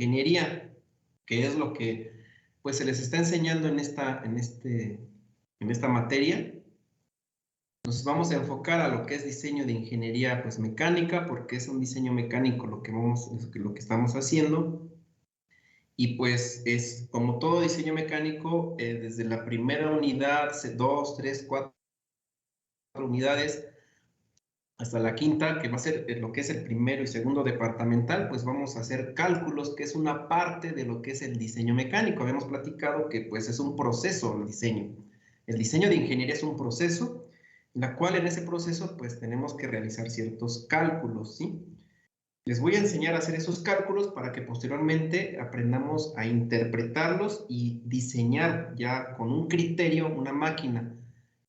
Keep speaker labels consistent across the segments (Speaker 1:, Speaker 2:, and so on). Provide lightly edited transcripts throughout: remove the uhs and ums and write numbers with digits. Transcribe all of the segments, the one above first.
Speaker 1: ingeniería, que es lo que pues se les está enseñando en esta materia. Nos vamos a enfocar a lo que es diseño de ingeniería pues mecánica, porque es un diseño mecánico lo que estamos haciendo. Y pues es como todo diseño mecánico, desde la primera unidad, 2, 3, 4 unidades, hasta la quinta, que va a ser lo que es el primero y segundo departamental, pues vamos a hacer cálculos, que es una parte de lo que es el diseño mecánico. Habíamos platicado que pues es un proceso el diseño. El diseño de ingeniería es un proceso, en la cual en ese proceso pues tenemos que realizar ciertos cálculos, ¿sí? Les voy a enseñar a hacer esos cálculos para que posteriormente aprendamos a interpretarlos y diseñar ya con un criterio una máquina.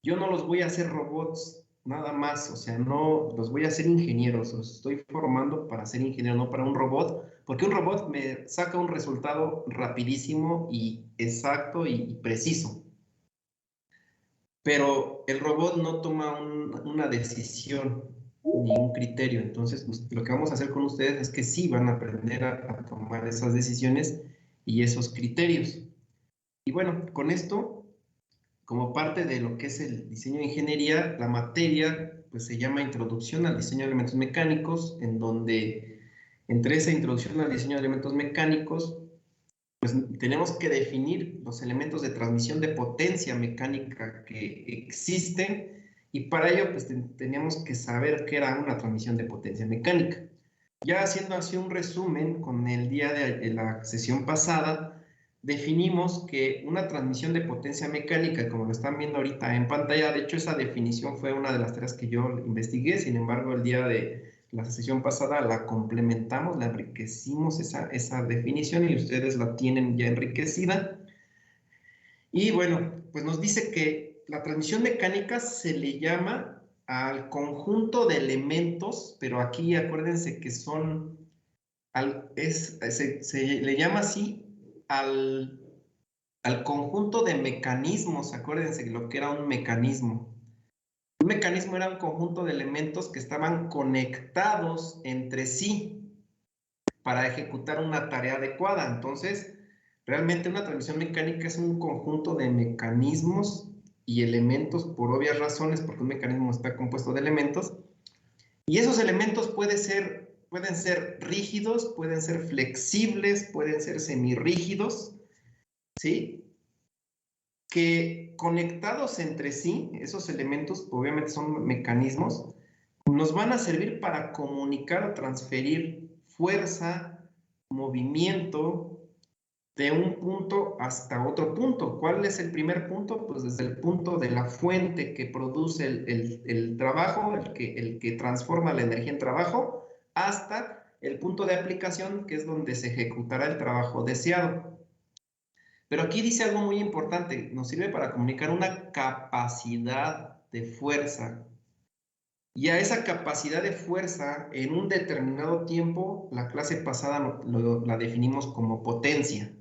Speaker 1: Yo no los voy a hacer robots nada más, o sea, no los voy a hacer ingenieros, los estoy formando para ser ingeniero, no para un robot, porque un robot me saca un resultado rapidísimo y exacto y preciso. Pero el robot no toma una decisión ni un criterio. Entonces, lo que vamos a hacer con ustedes es que sí van a aprender a tomar esas decisiones y esos criterios. Y bueno, con esto, como parte de lo que es el diseño de ingeniería, la materia pues se llama Introducción al Diseño de Elementos Mecánicos, en donde entre esa introducción al diseño de elementos mecánicos, pues tenemos que definir los elementos de transmisión de potencia mecánica que existen, y para ello pues teníamos que saber qué era una transmisión de potencia mecánica. Ya haciendo así un resumen, con el día de la sesión pasada, definimos que una transmisión de potencia mecánica, como lo están viendo ahorita en pantalla, de hecho esa definición fue una de las tareas que yo investigué, sin embargo el día de la sesión pasada la complementamos, la enriquecimos esa definición y ustedes la tienen ya enriquecida. Y bueno, pues nos dice que la transmisión mecánica se le llama al conjunto de elementos, pero aquí acuérdense que son, se le llama así al conjunto de mecanismos. Acuérdense lo que era un mecanismo. Un mecanismo era un conjunto de elementos que estaban conectados entre sí para ejecutar una tarea adecuada. Entonces, realmente una transmisión mecánica es un conjunto de mecanismos y elementos por obvias razones, porque un mecanismo está compuesto de elementos, y esos elementos pueden ser rígidos, pueden ser flexibles, pueden ser semirrígidos, ¿sí? Que conectados entre sí, esos elementos obviamente son mecanismos, nos van a servir para comunicar o transferir fuerza, movimiento de un punto hasta otro punto. ¿Cuál es el primer punto? Pues desde el punto de la fuente que produce el trabajo, el que transforma la energía en trabajo, hasta el punto de aplicación, que es donde se ejecutará el trabajo deseado. Pero aquí dice algo muy importante, nos sirve para comunicar una capacidad de fuerza. Y a esa capacidad de fuerza en un determinado tiempo, la clase pasada la definimos como potencia,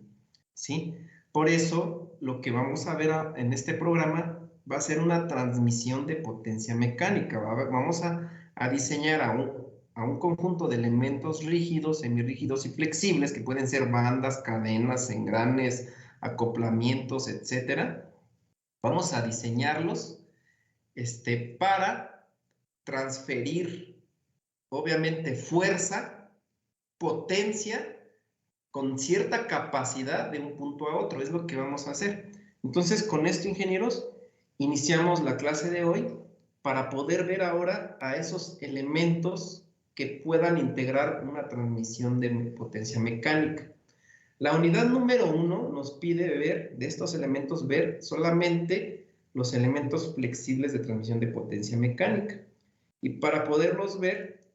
Speaker 1: ¿sí? Por eso, lo que vamos a ver en este programa va a ser una transmisión de potencia mecánica. Vamos a diseñar a un conjunto de elementos rígidos, semirrígidos y flexibles, que pueden ser bandas, cadenas, engranes, acoplamientos, etcétera. Vamos a diseñarlos para transferir, obviamente, fuerza, potencia, con cierta capacidad de un punto a otro. Es lo que vamos a hacer. Entonces, con esto, ingenieros, iniciamos la clase de hoy para poder ver ahora a esos elementos que puedan integrar una transmisión de potencia mecánica. La unidad número 1 nos pide ver, de estos elementos, ver solamente los elementos flexibles de transmisión de potencia mecánica. Y para poderlos ver,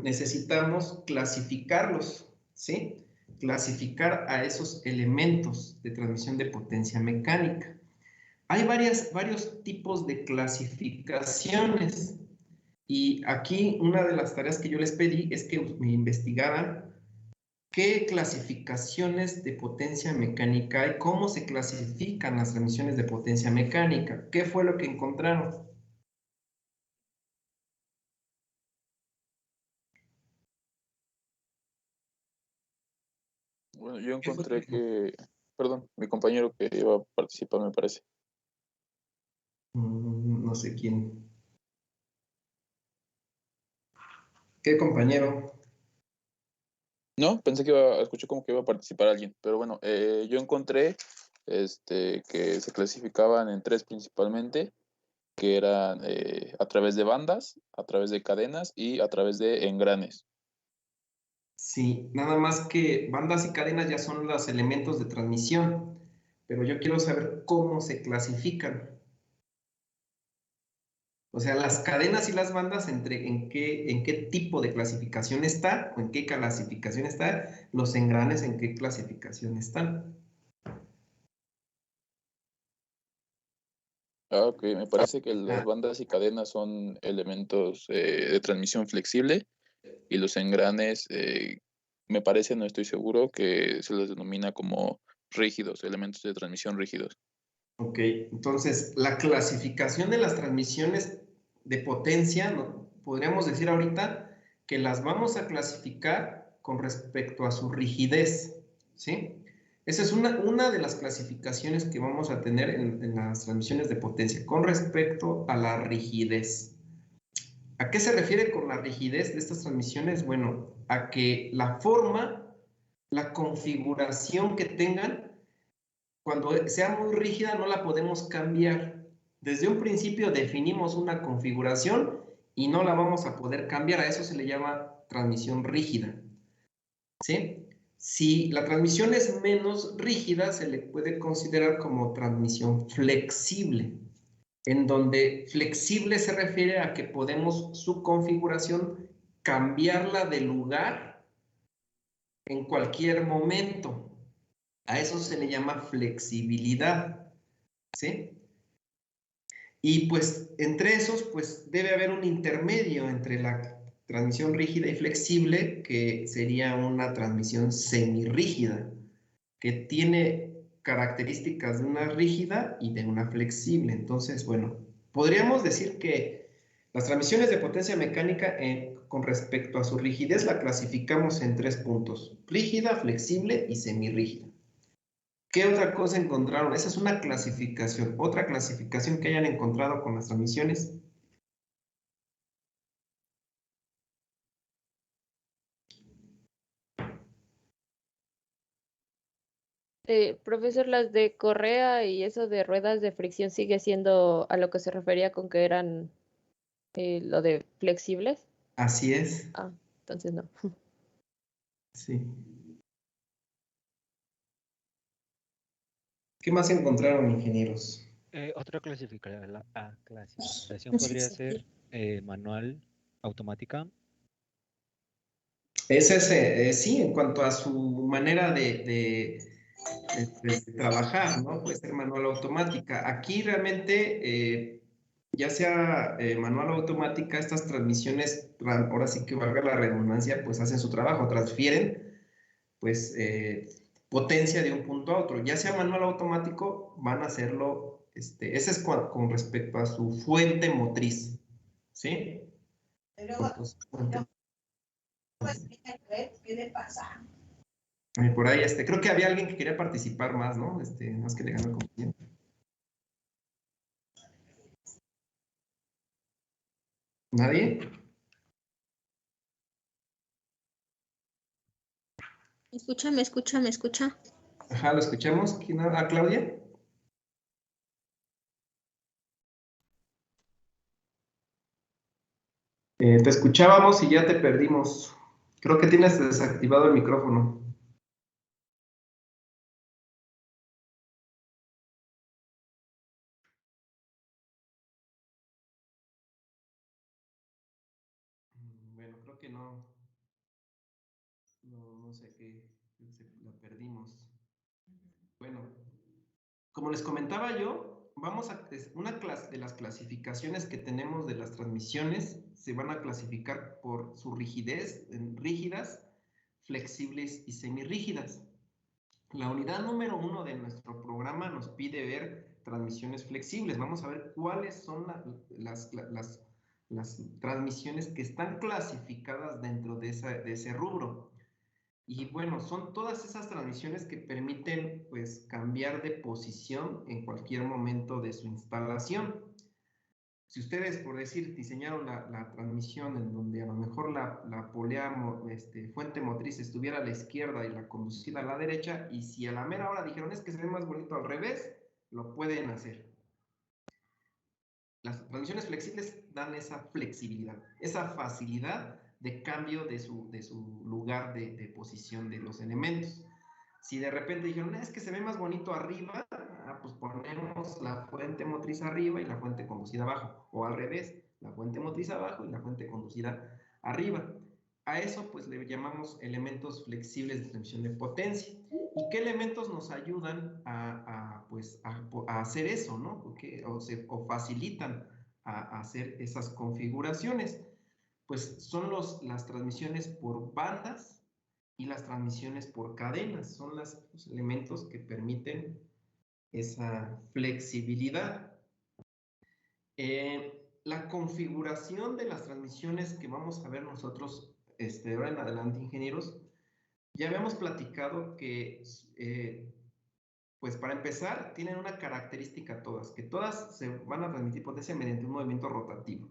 Speaker 1: necesitamos clasificarlos, ¿sí? Clasificar a esos elementos de transmisión de potencia mecánica. Hay varios tipos de clasificaciones. Y aquí una de las tareas que yo les pedí es que me investigaran qué clasificaciones de potencia mecánica hay, cómo se clasifican las transmisiones de potencia mecánica, qué fue lo que encontraron.
Speaker 2: Bueno, yo
Speaker 1: ¿Qué fue?
Speaker 2: encontré que, perdón, mi compañero que iba a participar, me parece.
Speaker 1: No sé quién. ¿Qué compañero?
Speaker 2: No, pensé que escuché como que iba a participar alguien, pero bueno, yo encontré que se clasificaban en tres principalmente, que eran a través de bandas, a través de cadenas y a través de engranes.
Speaker 1: Sí, nada más que bandas y cadenas ya son los elementos de transmisión, pero yo quiero saber cómo se clasifican. O sea, las cadenas y las bandas, en qué tipo de clasificación está, o en qué clasificación está, los engranes, en qué clasificación están.
Speaker 2: Ah, ok, me parece que las
Speaker 1: Ah,
Speaker 2: bandas y cadenas son elementos de transmisión flexible y los engranes, me parece, no estoy seguro, que se les denomina como rígidos, elementos de transmisión rígidos.
Speaker 1: ok, entonces la clasificación de las transmisiones de potencia, ¿no? Podríamos decir ahorita que las vamos a clasificar con respecto a su rigidez, ¿sí? Esa es una de las clasificaciones que vamos a tener en las transmisiones de potencia con respecto a la rigidez. ¿A qué se refiere con la rigidez de estas transmisiones? Bueno, a que la forma, la configuración que tengan, cuando sea muy rígida no la podemos cambiar. Desde un principio definimos una configuración y no la vamos a poder cambiar. A eso se le llama transmisión rígida. ¿Sí? Si la transmisión es menos rígida, se le puede considerar como transmisión flexible, en donde flexible se refiere a que podemos su configuración cambiarla de lugar en cualquier momento. A eso se le llama flexibilidad, ¿sí? Y pues entre esos, pues debe haber un intermedio entre la transmisión rígida y flexible, que sería una transmisión semirrígida, que tiene características de una rígida y de una flexible. Entonces, bueno, podríamos decir que las transmisiones de potencia mecánica con respecto a su rigidez la clasificamos en tres puntos: rígida, flexible y semirrígida. ¿Qué otra cosa encontraron? Esa es una clasificación. Otra clasificación que hayan encontrado con las transmisiones.
Speaker 3: Profesor, las de correa y eso de ruedas de fricción sigue siendo a lo que se refería con que eran lo de flexibles.
Speaker 1: Así es.
Speaker 3: Ah, entonces no.
Speaker 1: Sí. ¿Qué más encontraron, ingenieros?
Speaker 4: Clasificación podría ser manual, automática.
Speaker 1: Ese es, sí, en cuanto a su manera de trabajar, ¿no? Puede ser manual o automática. Aquí realmente, ya sea manual o automática, estas transmisiones, ahora sí que valga la redundancia, pues hacen su trabajo, transfieren, pues, potencia de un punto a otro. Ya sea manual o automático, van a hacerlo, ese es con respecto a su fuente motriz, ¿sí? ¿Qué le pasa? Por ahí, creo que había alguien que quería participar más, ¿no? Más que le ganó el compañero. ¿Nadie?
Speaker 4: Me escucha, me escucha.
Speaker 1: Ajá, lo escuchamos. ¿Quién habla? ¿Ah, Claudia? Te escuchábamos y ya te perdimos. Creo que tienes desactivado el micrófono. Bueno, creo que no. No sé qué. La perdimos. Bueno, como les comentaba yo, vamos a una clase de las clasificaciones que tenemos de las transmisiones se van a clasificar por su rigidez en rígidas, flexibles y semirrígidas. La unidad número 1 de nuestro programa nos pide ver transmisiones flexibles. Vamos a ver cuáles son las transmisiones que están clasificadas dentro de ese rubro. Y bueno, son todas esas transmisiones que permiten pues cambiar de posición en cualquier momento de su instalación. Si ustedes, por decir, diseñaron la transmisión en donde a lo mejor la polea fuente motriz estuviera a la izquierda y la conducida a la derecha, y si a la mera hora dijeron es que se ve más bonito al revés, lo pueden hacer. Las transmisiones flexibles dan esa flexibilidad, esa facilidad de cambio de su lugar de posición de los elementos. Si de repente dijeron, es que se ve más bonito arriba, pues ponemos la fuente motriz arriba y la fuente conducida abajo. O al revés, la fuente motriz abajo y la fuente conducida arriba. A eso pues le llamamos elementos flexibles de transmisión de potencia. ¿Y qué elementos nos ayudan a hacer eso, ¿no? O facilitan a hacer esas configuraciones? Pues son las transmisiones por bandas y las transmisiones por cadenas. Son los elementos que permiten esa flexibilidad. La configuración de las transmisiones que vamos a ver nosotros de ahora en adelante, ingenieros, ya habíamos platicado que, pues para empezar, tienen una característica todas, que todas se van a transmitir potencia mediante un movimiento rotativo.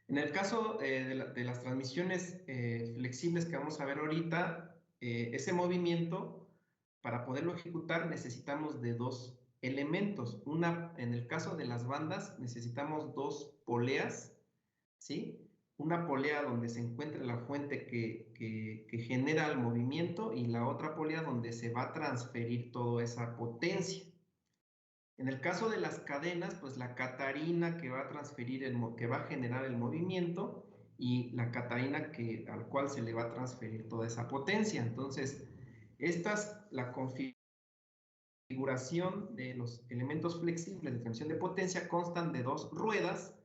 Speaker 1: En el caso de las transmisiones flexibles que vamos a ver ahorita, ese movimiento, para poderlo ejecutar, necesitamos de dos elementos. En el caso de las bandas, necesitamos dos poleas, ¿sí? Una polea donde se encuentre la fuente que genera el movimiento y la otra polea donde se va a transferir toda esa potencia. En el caso de las cadenas, pues la catarina que va a transferir, que va a generar el movimiento y la catarina al cual se le va a transferir toda esa potencia. Entonces, la configuración de los elementos flexibles de transmisión de potencia constan de dos ruedas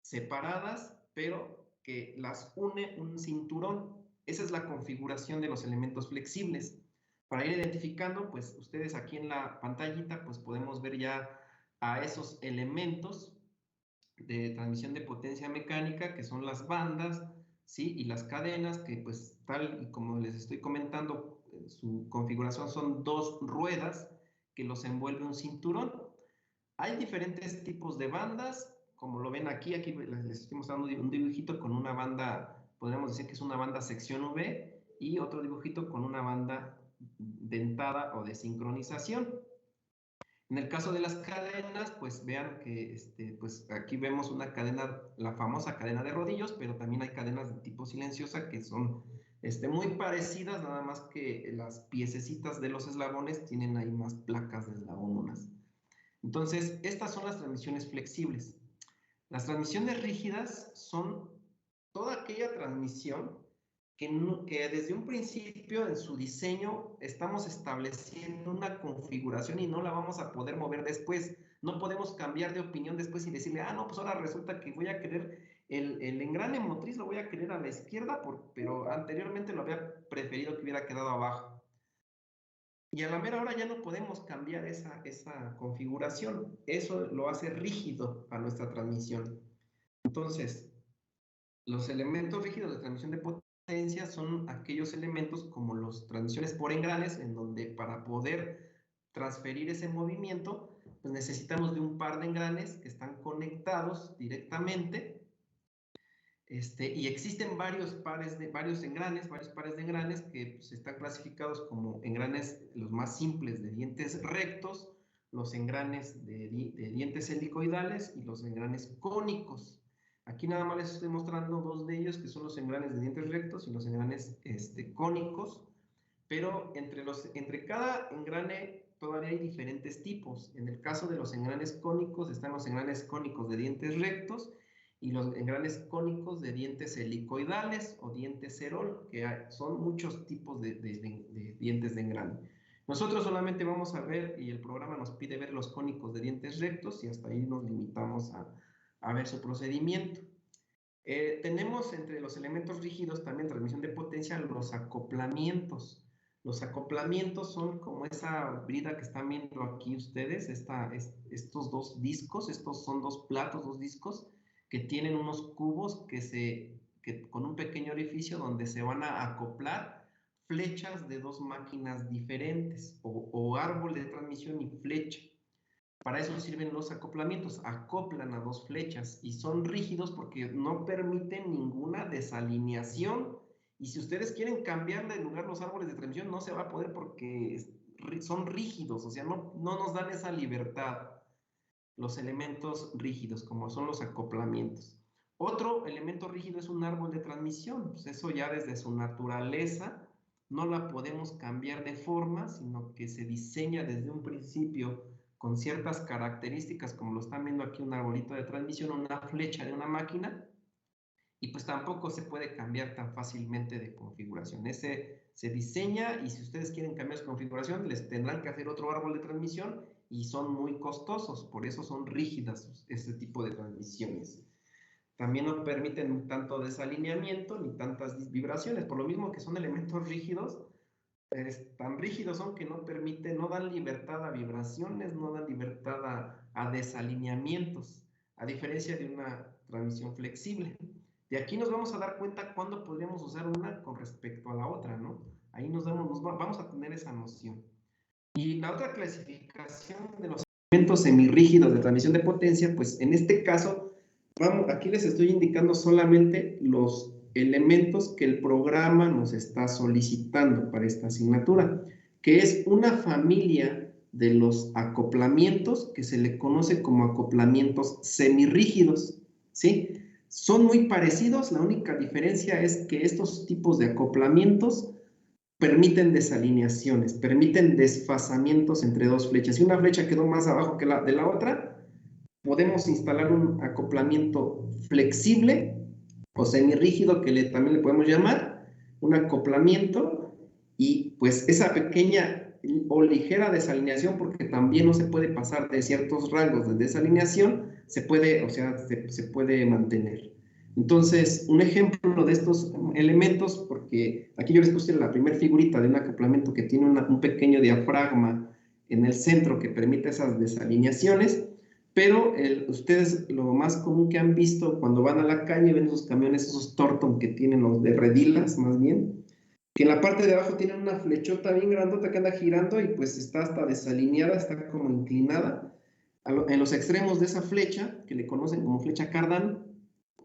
Speaker 1: separadas, pero que las une un cinturón. Esa es la configuración de los elementos flexibles. Para ir identificando, pues ustedes aquí en la pantallita, pues podemos ver ya a esos elementos de transmisión de potencia mecánica, que son las bandas, ¿sí? Y las cadenas, que pues tal y como les estoy comentando, su configuración son dos ruedas que los envuelve un cinturón. Hay diferentes tipos de bandas, como lo ven aquí les estoy mostrando un dibujito con una banda, podríamos decir que es una banda sección V, y otro dibujito con una banda dentada o de sincronización. En el caso de las cadenas, pues vean que pues aquí vemos una cadena, la famosa cadena de rodillos, pero también hay cadenas de tipo silenciosa que son muy parecidas, nada más que las piececitas de los eslabones tienen ahí más placas de eslabonas. Entonces, estas son las transmisiones flexibles. Las transmisiones rígidas son toda aquella transmisión que desde un principio en su diseño estamos estableciendo una configuración y no la vamos a poder mover después. No podemos cambiar de opinión después y decirle, no, pues ahora resulta que voy a querer el engrane motriz, lo voy a querer a la izquierda, pero anteriormente lo había preferido que hubiera quedado abajo. Y a la mera hora ya no podemos cambiar esa configuración. Eso lo hace rígido a nuestra transmisión. Entonces, los elementos rígidos de transmisión de potencia son aquellos elementos como las transmisiones por engranes, en donde para poder transferir ese movimiento, pues necesitamos de un par de engranes que están conectados directamente. Y existen varios pares de engranes que pues, están clasificados como engranes los más simples de dientes rectos, los engranes de dientes helicoidales y los engranes cónicos. Aquí nada más les estoy mostrando dos de ellos, que son los engranes de dientes rectos y los engranes cónicos, pero entre cada engrane todavía hay diferentes tipos. En el caso de los engranes cónicos están los engranes cónicos de dientes rectos y los engranes cónicos de dientes helicoidales o dientes cerol, que son muchos tipos de dientes de engrane. Nosotros solamente vamos a ver, y el programa nos pide ver los cónicos de dientes rectos, y hasta ahí nos limitamos a ver su procedimiento. Tenemos entre los elementos rígidos también transmisión de potencia los acoplamientos. Los acoplamientos son como esa brida que están viendo aquí ustedes, estos dos discos, estos son dos platos, dos discos, que tienen unos cubos que con un pequeño orificio donde se van a acoplar flechas de dos máquinas diferentes, o árbol de transmisión y flecha. Para eso sirven los acoplamientos, acoplan a dos flechas y son rígidos porque no permiten ninguna desalineación. Y si ustedes quieren cambiarle de lugar los árboles de transmisión, no se va a poder porque son rígidos, o sea, no nos dan esa libertad los elementos rígidos, como son los acoplamientos. Otro elemento rígido es un árbol de transmisión, pues eso ya desde su naturaleza no la podemos cambiar de forma, sino que se diseña desde un principio con ciertas características, como lo están viendo aquí, un arbolito de transmisión, una flecha de una máquina, y pues tampoco se puede cambiar tan fácilmente de configuración. Ese se diseña y si ustedes quieren cambiar su configuración, les tendrán que hacer otro árbol de transmisión y son muy costosos, por eso son rígidas este tipo de transmisiones. También no permiten tanto desalineamiento ni tantas vibraciones, por lo mismo que son elementos rígidos, tan rígidos son que no permiten, no dan libertad a vibraciones, no dan libertad a desalineamientos, a diferencia de una transmisión flexible. De aquí nos vamos a dar cuenta cuándo podríamos usar una con respecto a la otra, ¿no? Ahí vamos a tener esa noción. Y la otra clasificación de los elementos semirrígidos de transmisión de potencia, pues en este caso, aquí les estoy indicando solamente los elementos que el programa nos está solicitando para esta asignatura, que es una familia de los acoplamientos que se le conoce como acoplamientos semirrígidos, ¿sí? Son muy parecidos, la única diferencia es que estos tipos de acoplamientos permiten desalineaciones, permiten desfasamientos entre dos flechas. Si una flecha quedó más abajo que la de la otra, podemos instalar un acoplamiento flexible o semirrígido, que también le podemos llamar, un acoplamiento, y pues esa pequeña o ligera desalineación, porque también no se puede pasar de ciertos rangos de desalineación, se puede mantener. Entonces, un ejemplo de estos elementos, porque aquí yo les puse la primera figurita de un acoplamiento que tiene un pequeño diafragma en el centro que permite esas desalineaciones, pero ustedes lo más común que han visto cuando van a la calle, ven esos camiones, esos Torton que tienen los de redilas más bien, que en la parte de abajo tienen una flechota bien grandota que anda girando y pues está hasta desalineada, está como inclinada. En los extremos de esa flecha, que le conocen como flecha Cardan,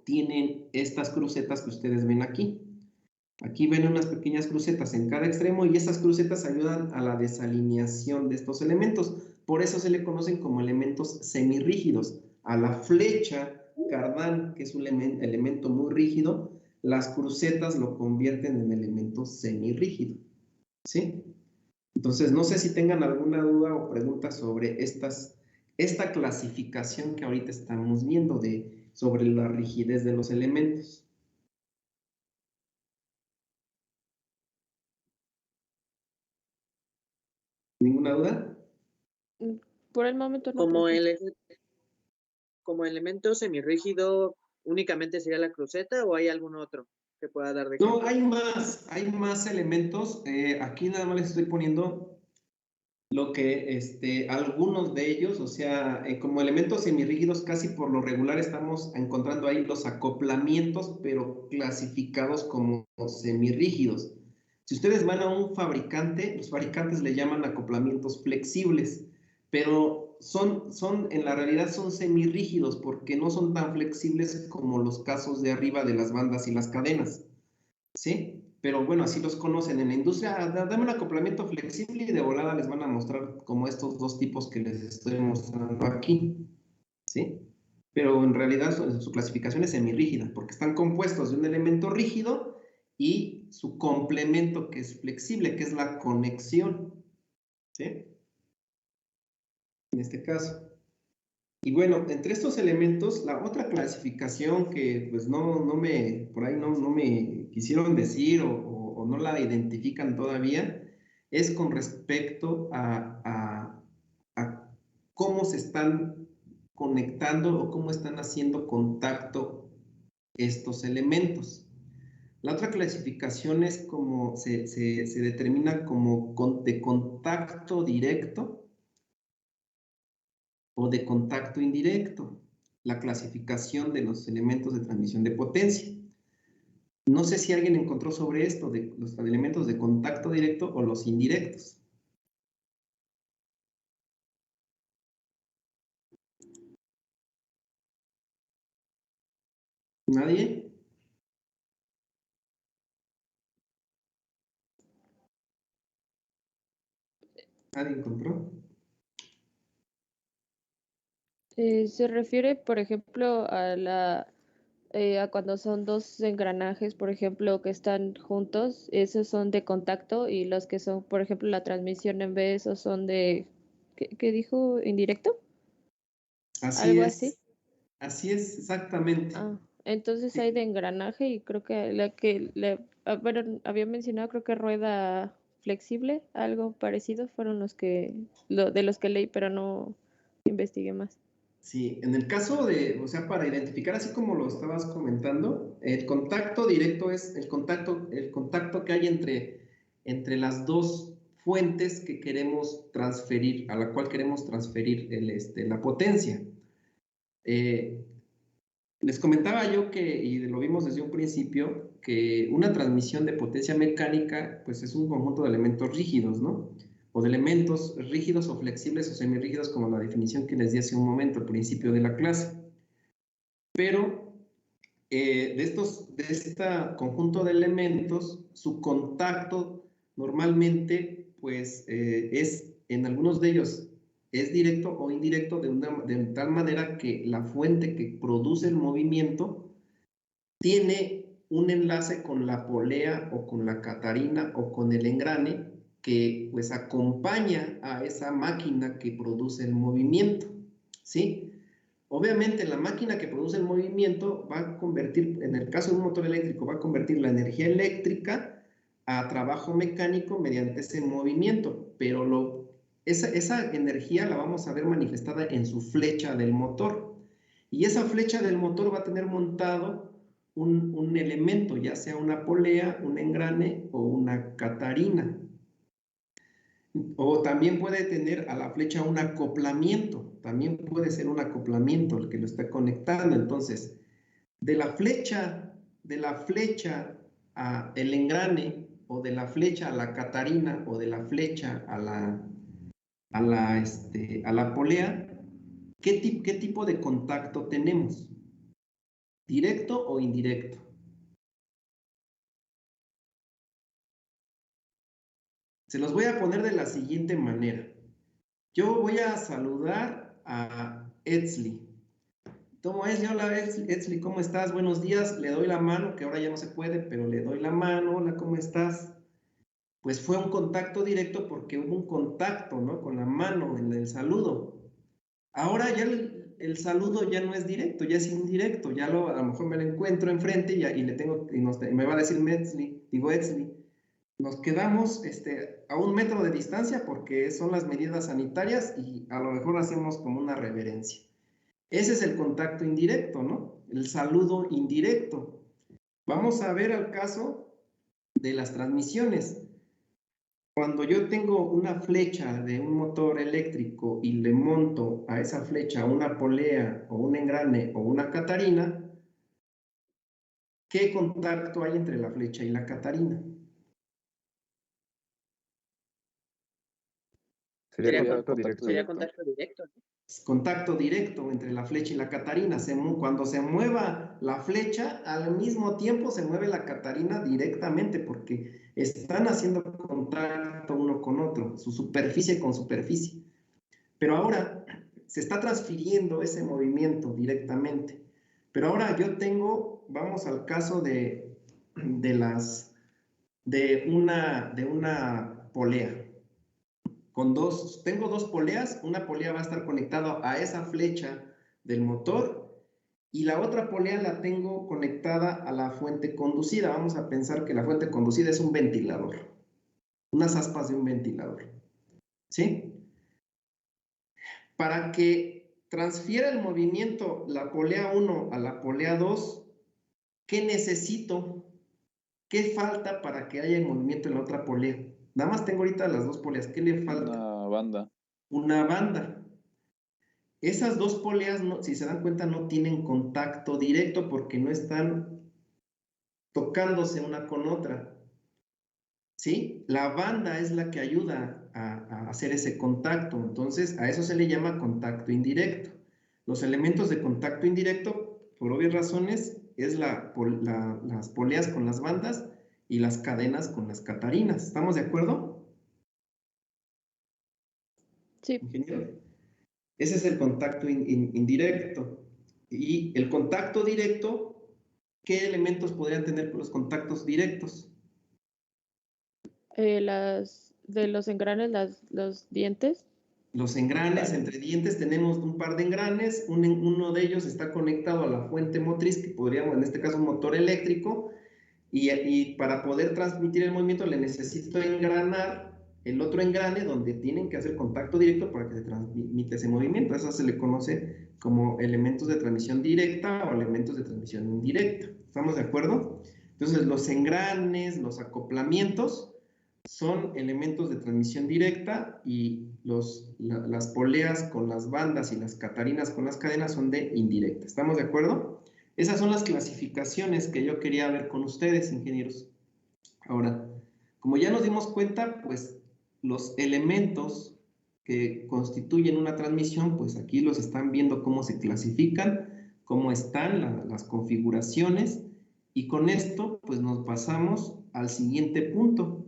Speaker 1: tienen estas crucetas que ustedes ven aquí. Aquí ven unas pequeñas crucetas en cada extremo y esas crucetas ayudan a la desalineación de estos elementos. Por eso se le conocen como elementos semirrígidos. A la flecha Cardan, que es un elemento muy rígido, las crucetas lo convierten en elemento semirrígido. ¿Sí? Entonces, no sé si tengan alguna duda o pregunta sobre esta clasificación que ahorita estamos viendo sobre la rigidez de los elementos. ¿Ninguna duda?
Speaker 3: Por el momento no.
Speaker 5: Como elemento semirrígido, ¿únicamente sería la cruceta o hay algún otro que pueda dar de ejemplo?
Speaker 1: No, hay más elementos. Aquí nada más les estoy poniendo lo que algunos de ellos, o sea, como elementos semirrígidos, casi por lo regular estamos encontrando ahí los acoplamientos, pero clasificados como semirrígidos. Si ustedes van a un fabricante, los fabricantes le llaman acoplamientos flexibles, pero en la realidad son semirrígidos porque no son tan flexibles como los casos de arriba de las bandas y las cadenas, ¿sí? Pero bueno, así los conocen en la industria. Dame un acoplamiento flexible y de volada les van a mostrar como estos dos tipos que les estoy mostrando aquí, ¿sí? Pero en realidad su clasificación es semirrígida porque están compuestos de un elemento rígido y su complemento que es flexible, que es la conexión, ¿sí? En este caso. Y bueno, entre estos elementos, la otra clasificación que pues por ahí no me quisieron decir o no la identifican todavía, es con respecto a cómo se están conectando o cómo están haciendo contacto estos elementos. La otra clasificación es como se determina como de contacto directo o de contacto indirecto, la clasificación de los elementos de transmisión de potencia. No sé si alguien encontró sobre esto, de los elementos de contacto directo o los indirectos. ¿Nadie? ¿Nadie encontró?
Speaker 3: Se refiere, por ejemplo, a cuando son dos engranajes, por ejemplo, que están juntos, esos son de contacto, y los que son, por ejemplo, la transmisión en B, esos son de, ¿qué dijo? ¿Indirecto?
Speaker 1: Así
Speaker 3: ¿Algo así?
Speaker 1: es, exactamente.
Speaker 3: Ah, entonces hay
Speaker 1: Sí,
Speaker 3: de engranaje, y creo que bueno, había mencionado, creo que rueda flexible, algo parecido, fueron de los que leí, pero no investigué más.
Speaker 1: sí, en el caso de, o sea, para identificar, así como lo estabas comentando, el contacto directo es el contacto que hay entre las dos fuentes que queremos transferir, a la cual queremos transferir la potencia. Eh, Les comentaba yo y lo vimos desde un principio, que una transmisión de potencia mecánica, pues es un conjunto de elementos rígidos, ¿no? O de elementos rígidos o flexibles o semirrígidos, como la definición que les di hace un momento al principio de la clase. Pero de este conjunto de elementos, su contacto normalmente, pues, en algunos de ellos es directo o indirecto de tal manera que la fuente que produce el movimiento tiene un enlace con la polea o con la catarina o con el engrane que pues acompaña a esa máquina que produce el movimiento, ¿sí? Obviamente la máquina que produce el movimiento va a convertir, en el caso de un motor eléctrico, va a convertir la energía eléctrica a trabajo mecánico mediante ese movimiento, pero esa energía la vamos a ver manifestada en su flecha del motor. Y esa flecha del motor va a tener montado un elemento, ya sea una polea, un engrane o una catarina. O también puede tener a la flecha un acoplamiento, también puede ser un acoplamiento el que lo está conectando. Entonces, de la flecha a el engrane, o de la flecha a la catarina, o de la flecha a la polea, ¿qué tipo de contacto tenemos? ¿Directo o indirecto? Se los voy a poner de la siguiente manera. Yo voy a saludar a Etzli. Tomo Etzli, hola Etzli, ¿cómo estás? Buenos días, le doy la mano, que ahora ya no se puede, pero le doy la mano, hola, ¿cómo estás? Pues fue un contacto directo porque hubo un contacto, ¿no? Con la mano en el saludo. Ahora ya el saludo ya no es directo, ya es indirecto, a lo mejor me lo encuentro enfrente y le tengo, y me va a decir Etzli, nos quedamos a 1 metro de distancia porque son las medidas sanitarias y a lo mejor hacemos como una reverencia. Ese es el contacto indirecto, ¿no? El saludo indirecto. Vamos a ver el caso de las transmisiones. Cuando yo tengo una flecha de un motor eléctrico y le monto a esa flecha una polea o un engrane o una catarina, ¿qué contacto hay entre la flecha y la catarina?
Speaker 2: Sería
Speaker 5: Sería contacto directo, ¿no?
Speaker 1: Contacto directo entre la flecha y la catarina. Cuando se mueva la flecha, al mismo tiempo se mueve la catarina directamente porque están haciendo contacto uno con otro, su superficie con superficie. Pero ahora se está transfiriendo ese movimiento directamente. Pero ahora yo tengo, vamos al caso de una polea. Tengo dos poleas, una polea va a estar conectada a esa flecha del motor y la otra polea la tengo conectada a la fuente conducida. Vamos a pensar que la fuente conducida es un ventilador, unas aspas de un ventilador, ¿sí? Para que transfiera el movimiento la polea 1 a la polea 2, ¿qué necesito? ¿Qué falta para que haya el movimiento en la otra polea? Nada más tengo ahorita las dos poleas. ¿Qué le falta?
Speaker 2: Una banda.
Speaker 1: Una banda. Esas dos poleas, si se dan cuenta, no tienen contacto directo porque no están tocándose una con otra. ¿Sí? La banda es la que ayuda a hacer ese contacto. Entonces, a eso se le llama contacto indirecto. Los elementos de contacto indirecto, por obvias razones, es las poleas con las bandas y las cadenas con las catarinas. ¿Estamos de acuerdo?
Speaker 3: Sí.
Speaker 1: Ingeniero. Ese es el contacto indirecto. Y el contacto directo, ¿qué elementos podrían tener los contactos directos?
Speaker 3: De los engranes, los dientes.
Speaker 1: Los engranes, entre dientes tenemos un par de engranes, uno de ellos está conectado a la fuente motriz, que podríamos, en este caso, un motor eléctrico, y para poder transmitir el movimiento le necesito engranar el otro engrane donde tienen que hacer contacto directo para que se transmita ese movimiento. Eso se le conoce como elementos de transmisión directa o elementos de transmisión indirecta. ¿Estamos de acuerdo? Entonces, los engranes, los acoplamientos son elementos de transmisión directa y las poleas con las bandas y las catarinas con las cadenas son de indirecta. ¿Estamos de acuerdo? Esas son las clasificaciones que yo quería ver con ustedes, ingenieros. Ahora, como ya nos dimos cuenta, pues los elementos que constituyen una transmisión, pues aquí los están viendo cómo se clasifican, cómo están las configuraciones, y con esto pues nos pasamos al siguiente punto,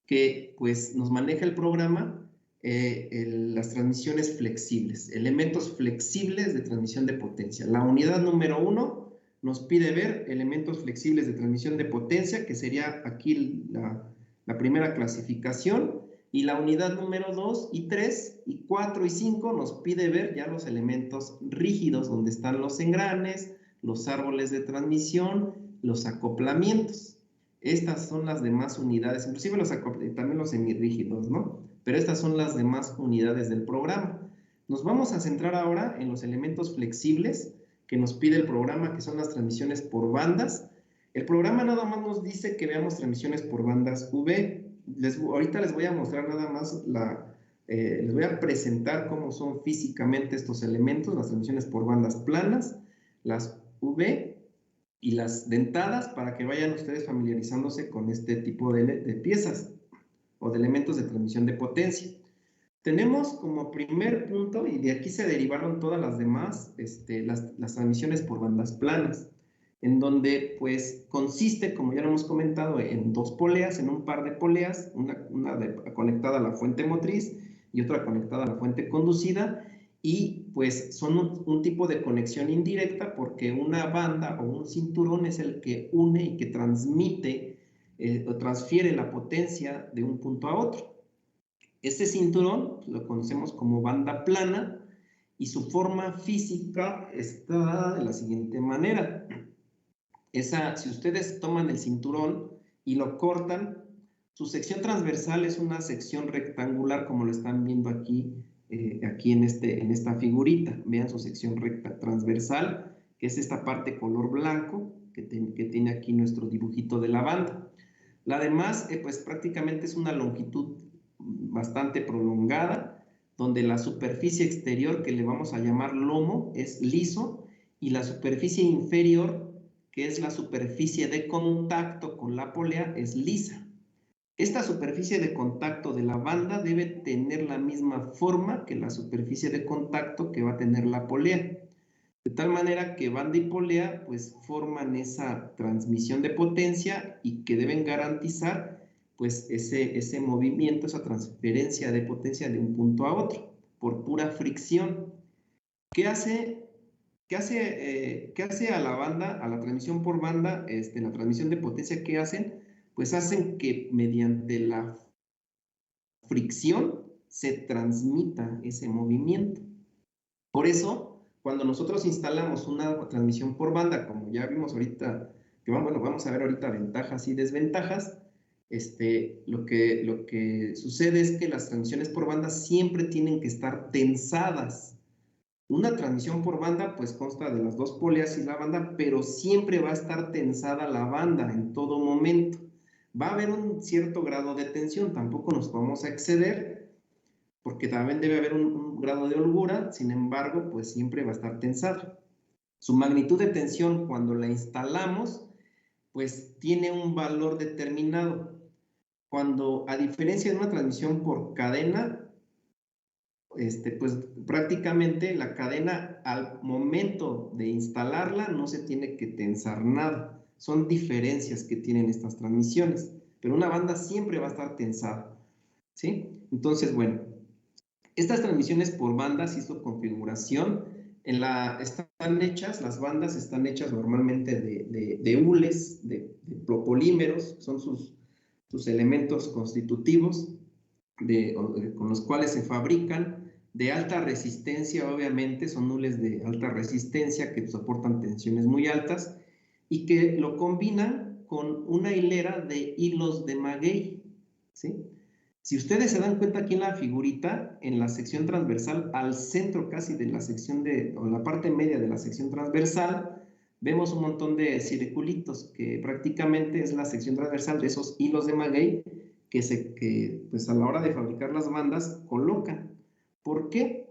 Speaker 1: que pues nos maneja el programa las transmisiones flexibles, elementos flexibles de transmisión de potencia. La unidad número 1 nos pide ver elementos flexibles de transmisión de potencia, que sería aquí la primera clasificación, y la unidad número 2 y 3 y 4 y 5 nos pide ver ya los elementos rígidos, donde están los engranes, los árboles de transmisión, los acoplamientos. Estas son las demás unidades, inclusive también los semirrígidos, ¿no? Pero estas son las demás unidades del programa. Nos vamos a centrar ahora en los elementos flexibles que nos pide el programa, que son las transmisiones por bandas. El programa nada más nos dice que veamos transmisiones por bandas V. Ahorita les voy a mostrar nada más les voy a presentar cómo son físicamente estos elementos, las transmisiones por bandas planas, las V y las dentadas, para que vayan ustedes familiarizándose con este tipo de piezas o de elementos de transmisión de potencia. Tenemos como primer punto, y de aquí se derivaron todas las demás, las transmisiones por bandas planas, en donde pues consiste, como ya lo hemos comentado, en dos poleas, en un par de poleas, una conectada a la fuente motriz y otra conectada a la fuente conducida, y pues son un tipo de conexión indirecta, porque una banda o un cinturón es el que une y que transmite o transfiere la potencia de un punto a otro. Este cinturón lo conocemos como banda plana, y su forma física está de la siguiente manera. Si ustedes toman el cinturón y lo cortan, su sección transversal es una sección rectangular, como lo están viendo aquí en esta figurita. Vean su sección transversal, que es esta parte color blanco que tiene aquí nuestro dibujito de la banda. La demás, pues prácticamente es una longitud bastante prolongada, donde la superficie exterior, que le vamos a llamar lomo, es liso, y la superficie inferior, que es la superficie de contacto con la polea, es lisa. Esta superficie de contacto de la banda debe tener la misma forma que la superficie de contacto que va a tener la polea, de tal manera que banda y polea pues forman esa transmisión de potencia, y que deben garantizar pues ese movimiento, esa transferencia de potencia de un punto a otro por pura fricción. ¿Qué hace a la banda, a la transmisión por banda, la transmisión de potencia? ¿Qué hacen? Pues hacen que mediante la fricción se transmita ese movimiento. Por eso, cuando nosotros instalamos una transmisión por banda, como ya vimos ahorita, que vamos a ver ahorita ventajas y desventajas, lo que sucede es que las transmisiones por banda siempre tienen que estar tensadas. Una transmisión por banda pues consta de las dos poleas y la banda, pero siempre va a estar tensada la banda en todo momento. Va a haber un cierto grado de tensión, tampoco nos vamos a exceder, porque también debe haber un grado de holgura, sin embargo, pues siempre va a estar tensada. Su magnitud de tensión cuando la instalamos pues tiene un valor determinado. Cuando, a diferencia de una transmisión por cadena, pues prácticamente la cadena al momento de instalarla no se tiene que tensar nada. Son diferencias que tienen estas transmisiones, pero una banda siempre va a estar tensada, ¿sí? Entonces, bueno, estas transmisiones por bandas y su configuración están hechas, las bandas están hechas normalmente de hules, de polímeros, son sus elementos constitutivos con los cuales se fabrican, de alta resistencia, obviamente, son hules de alta resistencia que soportan tensiones muy altas y que lo combinan con una hilera de hilos de maguey, ¿sí? Si ustedes se dan cuenta aquí en la figurita, en la sección transversal, al centro casi de la sección o la parte media de la sección transversal, vemos un montón de circulitos que prácticamente es la sección transversal de esos hilos de maguey que pues a la hora de fabricar las bandas colocan. ¿Por qué?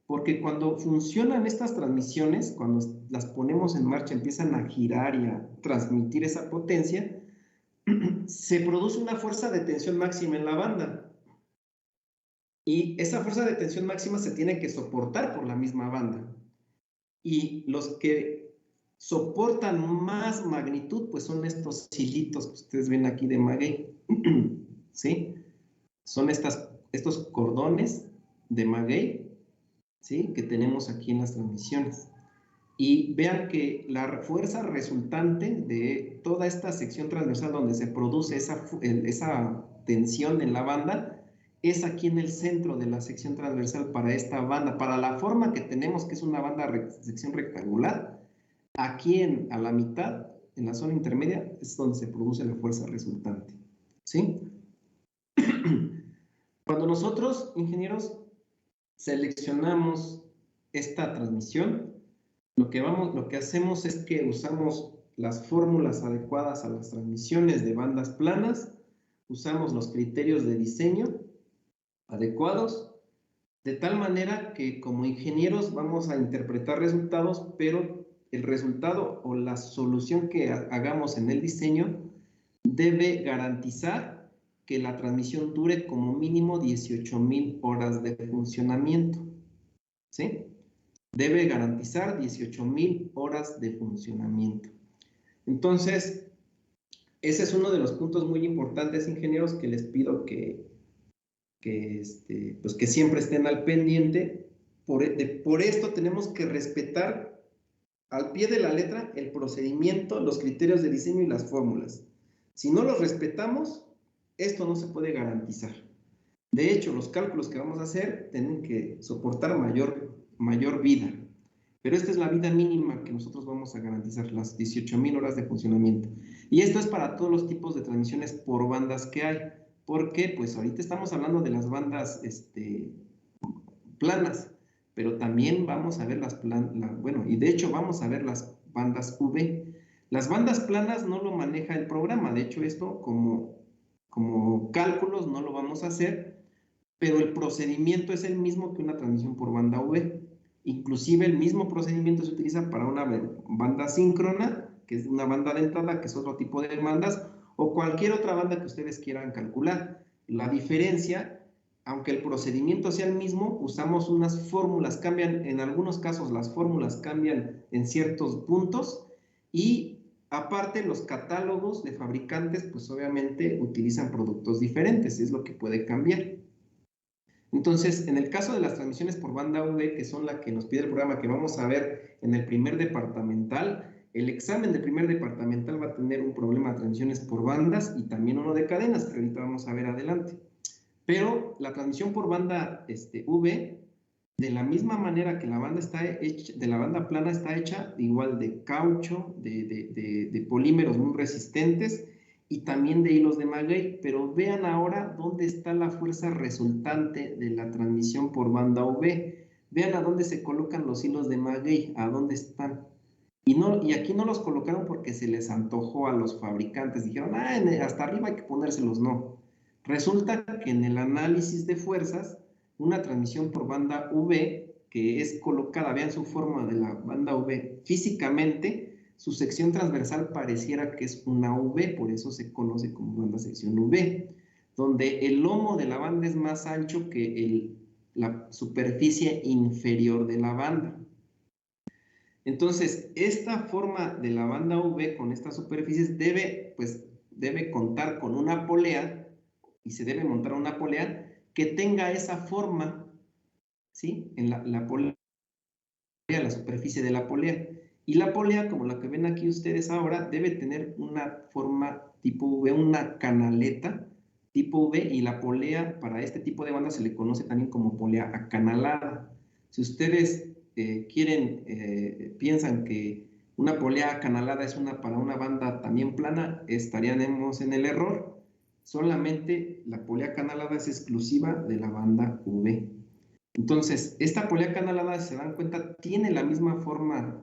Speaker 1: Porque cuando funcionan estas transmisiones, cuando las ponemos en marcha, empiezan a girar y a transmitir esa potencia, se produce una fuerza de tensión máxima en la banda. Y esa fuerza de tensión máxima se tiene que soportar por la misma banda. Y los que soportan más magnitud, pues son estos hilitos que ustedes ven aquí de maguey. ¿Sí? Son estos cordones de maguey, ¿sí? Que tenemos aquí en las transmisiones. Y vean que la fuerza resultante de toda esta sección transversal donde se produce esa tensión en la banda es aquí en el centro de la sección transversal para esta banda, para la forma que tenemos, que es una banda sección rectangular. Aquí a la mitad, en la zona intermedia, es donde se produce la fuerza resultante, ¿sí? Cuando nosotros, ingenieros, seleccionamos esta transmisión, lo que hacemos es que usamos las fórmulas adecuadas a las transmisiones de bandas planas, usamos los criterios de diseño adecuados, de tal manera que como ingenieros vamos a interpretar resultados, pero el resultado o la solución que hagamos en el diseño debe garantizar que la transmisión dure como mínimo 18,000 horas de funcionamiento, ¿sí? Debe garantizar 18,000 horas de funcionamiento. Entonces, ese es uno de los puntos muy importantes, ingenieros, que les pido que siempre estén al pendiente. Por esto tenemos que respetar al pie de la letra el procedimiento, los criterios de diseño y las fórmulas. Si no los respetamos, esto no se puede garantizar. De hecho, los cálculos que vamos a hacer tienen que soportar mayor vida. Pero esta es la vida mínima que nosotros vamos a garantizar, las 18,000 horas de funcionamiento. Y esto es para todos los tipos de transmisiones por bandas que hay. Porque, pues, ahorita estamos hablando de las bandas planas, pero también vamos a ver y de hecho vamos a ver las bandas V. Las bandas planas no lo maneja el programa, de hecho esto como cálculos no lo vamos a hacer, pero el procedimiento es el mismo que una transmisión por banda V. Inclusive el mismo procedimiento se utiliza para una banda síncrona, que es una banda de entrada, que es otro tipo de bandas, o cualquier otra banda que ustedes quieran calcular. La diferencia, aunque el procedimiento sea el mismo, usamos unas fórmulas, cambian, en algunos casos las fórmulas cambian en ciertos puntos, y aparte los catálogos de fabricantes, pues obviamente utilizan productos diferentes, es lo que puede cambiar. Entonces, en el caso de las transmisiones por banda V, que son la que nos pide el programa, que vamos a ver en el primer departamental, el examen del primer departamental va a tener un problema de transmisiones por bandas y también uno de cadenas, que ahorita vamos a ver adelante. Pero la transmisión por banda V, de la misma manera que la banda de la banda plana está hecha, igual de caucho, de polímeros muy resistentes, y también de hilos de maguey, pero vean ahora dónde está la fuerza resultante de la transmisión por banda V. Vean a dónde se colocan los hilos de maguey, a dónde están. Y aquí no los colocaron porque se les antojó a los fabricantes. Dijeron, hasta arriba hay que ponérselos. No. Resulta que en el análisis de fuerzas, una transmisión por banda V, que es colocada, vean su forma de la banda V, físicamente su sección transversal pareciera que es una V, por eso se conoce como banda sección V, donde el lomo de la banda es más ancho que la superficie inferior de la banda. Entonces, esta forma de la banda V con estas superficies debe contar con una polea, y se debe montar una polea que tenga esa forma, ¿sí? En la polea, la superficie de la polea. Y la polea, como la que ven aquí ustedes ahora, debe tener una forma tipo V, una canaleta tipo V, y la polea para este tipo de banda se le conoce también como polea acanalada. Si ustedes piensan que una polea acanalada es para una banda también plana, estaríamos en el error. Solamente la polea acanalada es exclusiva de la banda V. Entonces, esta polea acanalada, si se dan cuenta, tiene la misma forma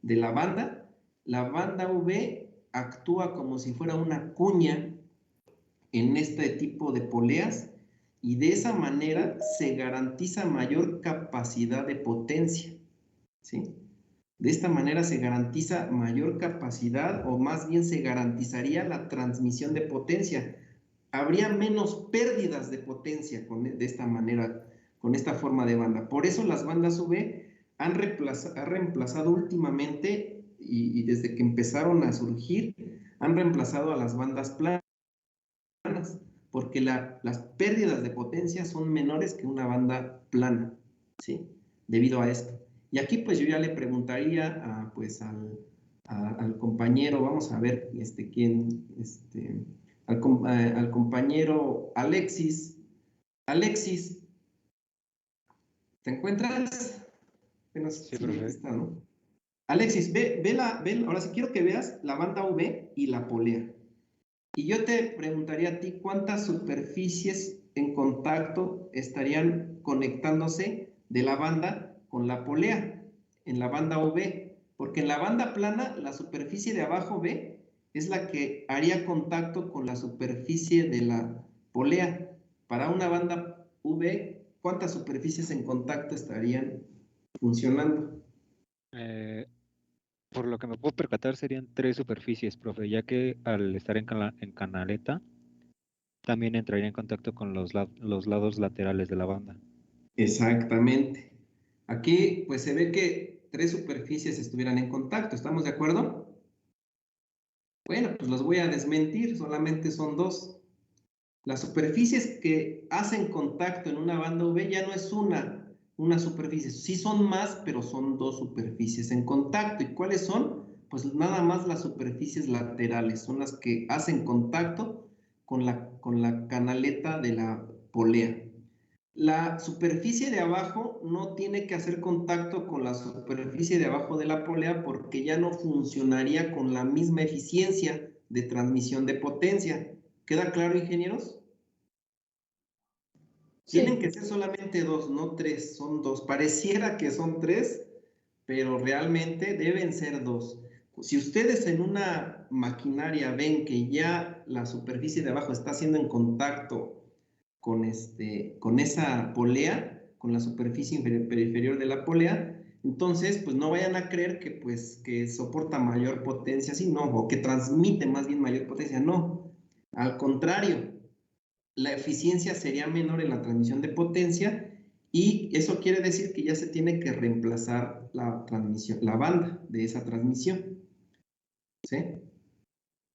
Speaker 1: de la banda. La banda V actúa como si fuera una cuña en este tipo de poleas, y de esa manera se garantiza mayor capacidad de potencia, ¿sí? De esta manera se garantiza mayor capacidad, o más bien se garantizaría la transmisión de potencia. Habría menos pérdidas de potencia de esta manera, con esta forma de banda. Por eso las bandas V han reemplazado últimamente, y desde que empezaron a surgir, han reemplazado a las bandas planas, porque las pérdidas de potencia son menores que una banda plana, ¿sí? Debido a esto. Y aquí pues yo ya le preguntaría al compañero, vamos a ver al compañero Alexis. Alexis, ¿te encuentras? Bueno,
Speaker 4: Sí,
Speaker 1: sí,
Speaker 4: profe.
Speaker 1: está, ¿no? Alexis, ahora sí quiero que veas la banda V y la polea. Y yo te preguntaría a ti, ¿cuántas superficies en contacto estarían conectándose de la banda con la polea en la banda V? Porque en la banda plana, la superficie de abajo V es la que haría contacto con la superficie de la polea. Para una banda V, ¿cuántas superficies en contacto estarían funcionando?
Speaker 4: Por lo que me puedo percatar serían 3 superficies, profe, ya que al estar en canaleta también entraría en contacto con los lados laterales de la banda.
Speaker 1: Exactamente. Aquí pues se ve que 3 superficies estuvieran en contacto, ¿estamos de acuerdo? Bueno, pues los voy a desmentir, solamente son 2. Las superficies que hacen contacto en una banda V ya no es una superficie, sí son más, pero son 2 superficies en contacto. ¿Y cuáles son? Pues nada más las superficies laterales, son las que hacen contacto con la canaleta de la polea. La superficie de abajo no tiene que hacer contacto con la superficie de abajo de la polea, porque ya no funcionaría con la misma eficiencia de transmisión de potencia. ¿Queda claro, ingenieros?
Speaker 3: Sí.
Speaker 1: Tienen que ser solamente 2, no 3, son 2. Pareciera que son 3, pero realmente deben ser 2. Si ustedes en una maquinaria ven que ya la superficie de abajo está haciendo en contacto con esa polea, con la superficie inferior de la polea, entonces pues no vayan a creer que soporta mayor potencia, sí, no, o que transmite más bien mayor potencia, no. Al contrario, la eficiencia sería menor en la transmisión de potencia, y eso quiere decir que ya se tiene que reemplazar la banda de esa transmisión, ¿sí?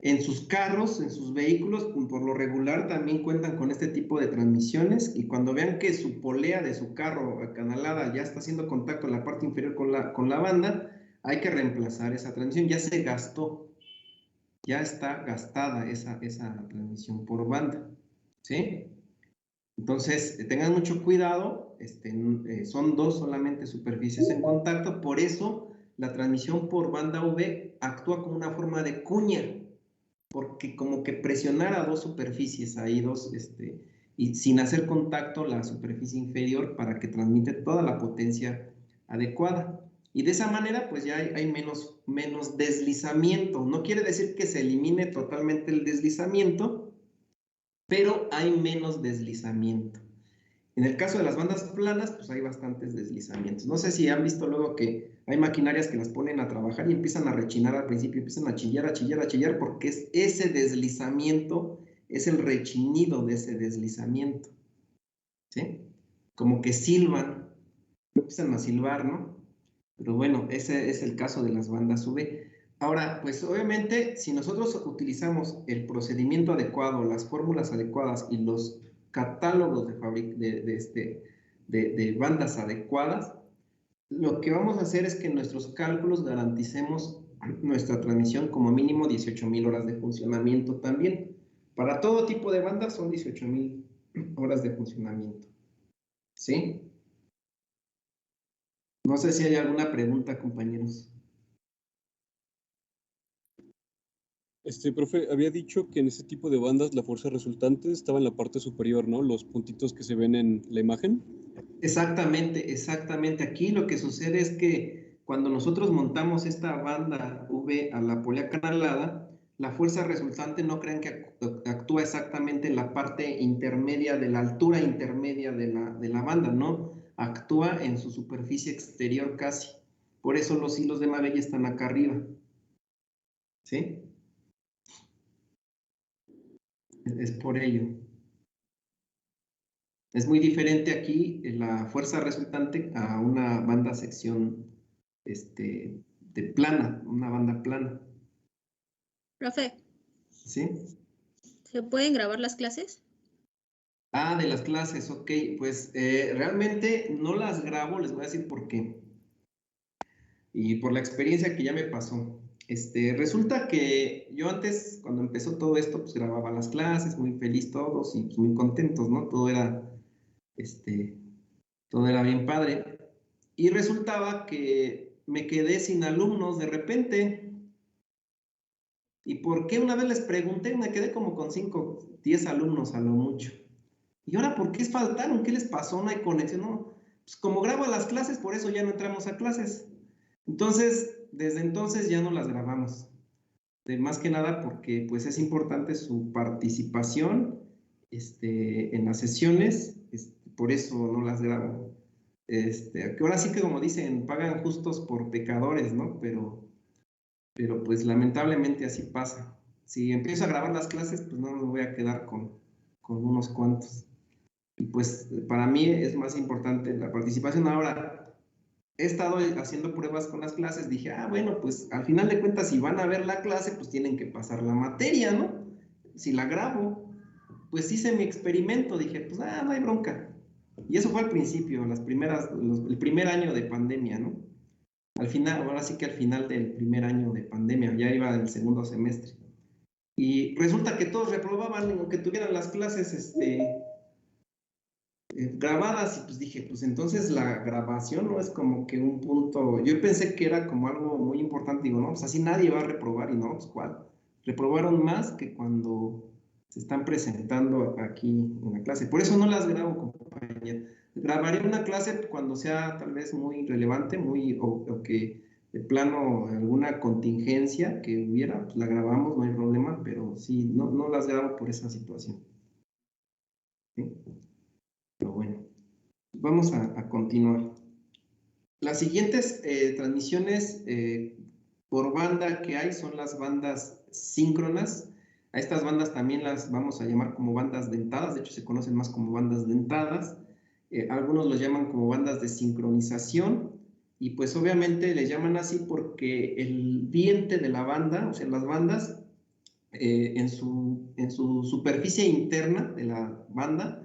Speaker 1: En sus carros, en sus vehículos, por lo regular también cuentan con este tipo de transmisiones, y cuando vean que su polea de su carro acanalada ya está haciendo contacto en la parte inferior con la banda, hay que reemplazar esa transmisión, ya se gastó, ya está gastada esa transmisión por banda, ¿sí? Entonces, tengan mucho cuidado, son 2 solamente superficies en contacto, por eso la transmisión por banda V actúa como una forma de cuña, porque como que presionara 2 superficies ahí, y sin hacer contacto la superficie inferior, para que transmite toda la potencia adecuada. Y de esa manera pues ya hay menos deslizamiento. No quiere decir que se elimine totalmente el deslizamiento, pero hay menos deslizamiento. En el caso de las bandas planas, pues hay bastantes deslizamientos. No sé si han visto luego que hay maquinarias que las ponen a trabajar y empiezan a rechinar al principio, empiezan a chillar, porque es ese deslizamiento, es el rechinido de ese deslizamiento. ¿Sí? Como que silban, empiezan a silbar, ¿no? Pero bueno, ese es el caso de las bandas UV. Ahora, pues obviamente, si nosotros utilizamos el procedimiento adecuado, las fórmulas adecuadas y los catálogos de bandas adecuadas, lo que vamos a hacer es que en nuestros cálculos garanticemos nuestra transmisión como mínimo 18,000 horas de funcionamiento también. Para todo tipo de bandas son 18,000 horas de funcionamiento. ¿Sí? No sé si hay alguna pregunta, compañeros.
Speaker 6: Profe, había dicho que en ese tipo de bandas la fuerza resultante estaba en la parte superior, ¿no? Los puntitos que se ven en la imagen.
Speaker 1: Exactamente, exactamente. Aquí lo que sucede es que cuando nosotros montamos esta banda V a la polea canalada, la fuerza resultante no crean que actúa exactamente en la parte intermedia, de la altura intermedia de la banda, no, actúa en su superficie exterior casi. Por eso los hilos de Mabella están acá arriba. ¿Sí? Es por ello. Es muy diferente aquí la fuerza resultante a una banda sección de plana, una banda plana.
Speaker 7: Profe,
Speaker 1: ¿Sí?
Speaker 7: ¿se pueden grabar las clases?
Speaker 1: Ah, de las clases, ok. Pues realmente no las grabo, les voy a decir por qué. Y por la experiencia que ya me pasó. Resulta que yo antes, cuando empezó todo esto, pues grababa las clases, muy feliz todos y pues, muy contentos, ¿no? Todo era bien padre. Y resultaba que me quedé sin alumnos de repente. ¿Y por qué? Una vez les pregunté, me quedé como con 5, 10 alumnos a lo mucho. ¿Y ahora por qué faltaron? ¿Qué les pasó? No hay conexión. No, pues como grabo las clases, por eso ya no entramos a clases. Entonces, desde entonces ya no las grabamos. Más que nada porque pues es importante su participación en las sesiones, por eso no las grabo. Que ahora sí que como dicen, pagan justos por pecadores, ¿no? Pero pues lamentablemente así pasa. Si empiezo a grabar las clases, pues no me voy a quedar con unos cuantos. Y pues para mí es más importante la participación. Ahora, he estado haciendo pruebas con las clases, dije, bueno, pues al final de cuentas, si van a ver la clase, pues tienen que pasar la materia, ¿no? Si la grabo, pues hice mi experimento, dije, pues no hay bronca. Y eso fue al principio, el primer año de pandemia, ¿no? Al final, ahora sí que al final del primer año de pandemia, ya iba el segundo semestre. Y resulta que todos reprobaban, aunque tuvieran las clases grabadas, y pues dije, pues entonces la grabación no es como que un punto, yo pensé que era como algo muy importante, digo, no, pues así nadie va a reprobar, y no, pues cuál, reprobaron más que cuando se están presentando aquí en la clase, por eso no las grabo, compañía. Grabaré una clase cuando sea tal vez muy relevante, o que de plano alguna contingencia que hubiera, pues la grabamos, no hay problema, pero sí, no las grabo por esa situación. ¿Sí? Pero bueno, vamos a continuar. Las siguientes transmisiones por banda que hay son las bandas síncronas. A estas bandas también las vamos a llamar como bandas dentadas, de hecho se conocen más como bandas dentadas. Algunos los llaman como bandas de sincronización y pues obviamente les llaman así porque el diente de la banda, o sea, las bandas en su superficie interna de la banda,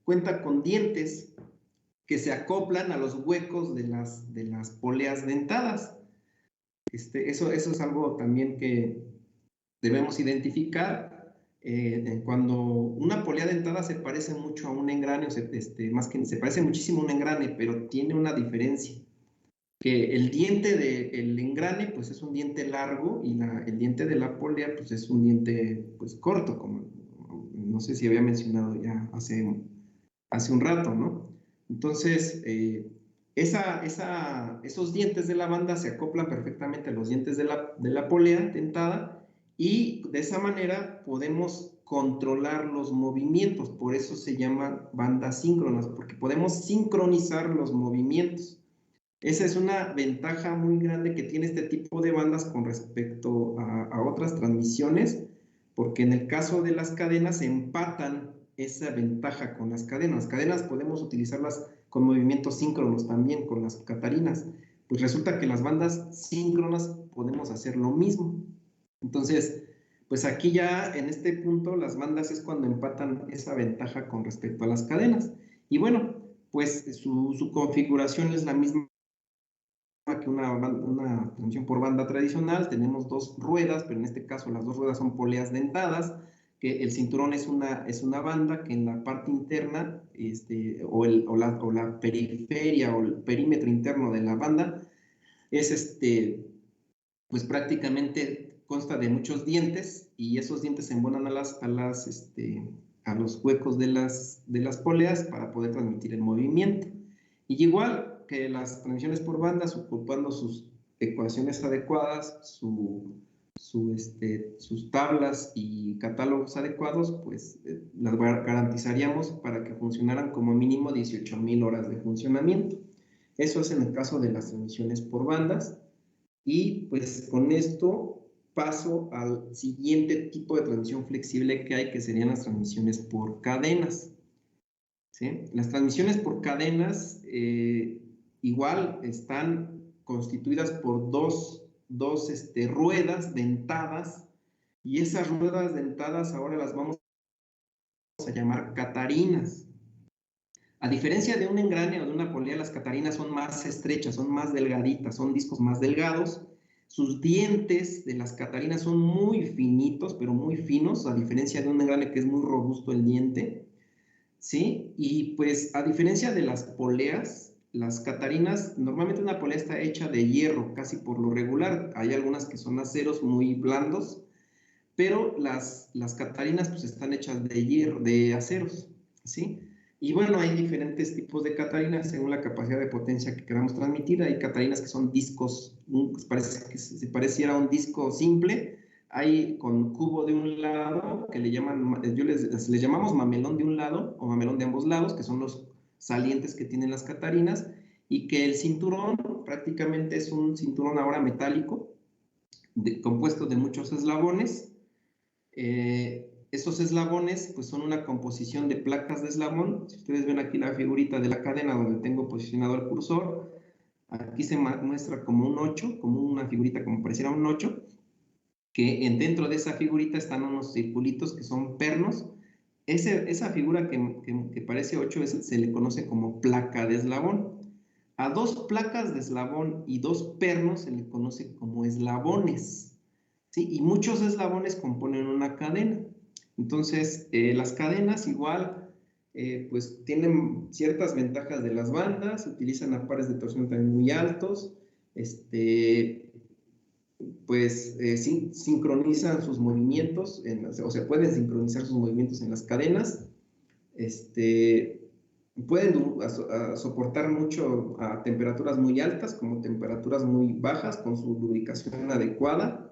Speaker 1: cuenta con dientes que se acoplan a los huecos de las poleas dentadas. Eso es algo también que debemos identificar. Cuando una polea dentada se parece mucho a un engrane, más que se parece muchísimo a un engrane, pero tiene una diferencia, que el diente del engrane pues es un diente largo y el diente de la polea pues es un diente pues corto, como no sé si había mencionado ya hace un rato, ¿no? Entonces, esos dientes de la banda se acoplan perfectamente a los dientes de la polea dentada y de esa manera podemos controlar los movimientos, por eso se llaman bandas síncronas, porque podemos sincronizar los movimientos. Esa es una ventaja muy grande que tiene este tipo de bandas con respecto a otras transmisiones, porque en el caso de las cadenas empatan esa ventaja con las cadenas. Las cadenas podemos utilizarlas con movimientos síncronos también, con las catarinas. Pues resulta que las bandas síncronas podemos hacer lo mismo. Entonces, pues aquí ya en este punto las bandas es cuando empatan esa ventaja con respecto a las cadenas. Y bueno, pues su configuración es la misma que una transmisión por banda tradicional. Tenemos dos ruedas, pero en este caso las dos ruedas son poleas dentadas, que el cinturón es una banda que en la parte interna, o la periferia o el perímetro interno de la banda es pues prácticamente consta de muchos dientes, y esos dientes se embonan a los huecos de las poleas para poder transmitir el movimiento. Y igual que las transmisiones por bandas, ocupando sus ecuaciones adecuadas, sus tablas y catálogos adecuados, pues las garantizaríamos para que funcionaran como mínimo 18,000 horas de funcionamiento. Eso es en el caso de las transmisiones por bandas. Y pues con esto paso al siguiente tipo de transmisión flexible que hay, que serían las transmisiones por cadenas. ¿Sí? Las transmisiones por cadenas igual están constituidas por dos ruedas dentadas, y esas ruedas dentadas ahora las vamos a llamar catarinas. A diferencia de un engrane o de una polea, las catarinas son más estrechas, son más delgaditas, son discos más delgados. Sus dientes de las catarinas son muy finitos, pero muy finos, a diferencia de un engrane que es muy robusto el diente. ¿Sí? Y pues a diferencia de las poleas, las catarinas, normalmente una polea está hecha de hierro, casi por lo regular. Hay algunas que son aceros muy blandos, pero las catarinas pues están hechas de hierro, de aceros, ¿sí? Y bueno, hay diferentes tipos de catarinas según la capacidad de potencia que queramos transmitir. Hay catarinas que son discos, parece que se pareciera a un disco simple. Hay con cubo de un lado, que le llaman, les llamamos mamelón de un lado o mamelón de ambos lados, que son los salientes que tienen las catarinas, y que el cinturón prácticamente es un cinturón ahora metálico, compuesto de muchos eslabones. Esos eslabones pues son una composición de placas de eslabón. Si ustedes ven aquí la figurita de la cadena donde tengo posicionado el cursor, aquí se muestra como un 8, como una figurita como pareciera un 8, que dentro de esa figurita están unos circulitos que son pernos. Esa figura que parece 8 se le conoce como placa de eslabón. A dos placas de eslabón y dos pernos se le conoce como eslabones, ¿sí? Y muchos eslabones componen una cadena. Entonces, las cadenas igual, pues tienen ciertas ventajas de las bandas, utilizan a pares de torsión también muy altos, pues sincronizan sus movimientos, o sea, pueden sincronizar sus movimientos en las cadenas, pueden soportar mucho a temperaturas muy altas como temperaturas muy bajas con su lubricación adecuada.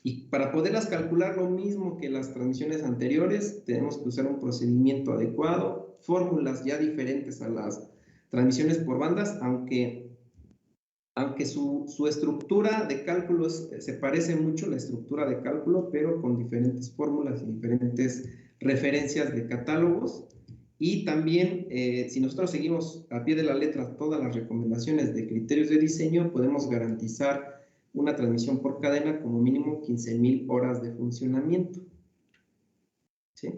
Speaker 1: Y para poderlas calcular lo mismo que las transmisiones anteriores, tenemos que usar un procedimiento adecuado, fórmulas ya diferentes a las transmisiones por bandas, aunque su estructura de cálculos se parece mucho, la estructura de cálculo, pero con diferentes fórmulas y diferentes referencias de catálogos. Y también, si nosotros seguimos a pie de la letra todas las recomendaciones de criterios de diseño, podemos garantizar una transmisión por cadena como mínimo 15,000 horas de funcionamiento. ¿Sí?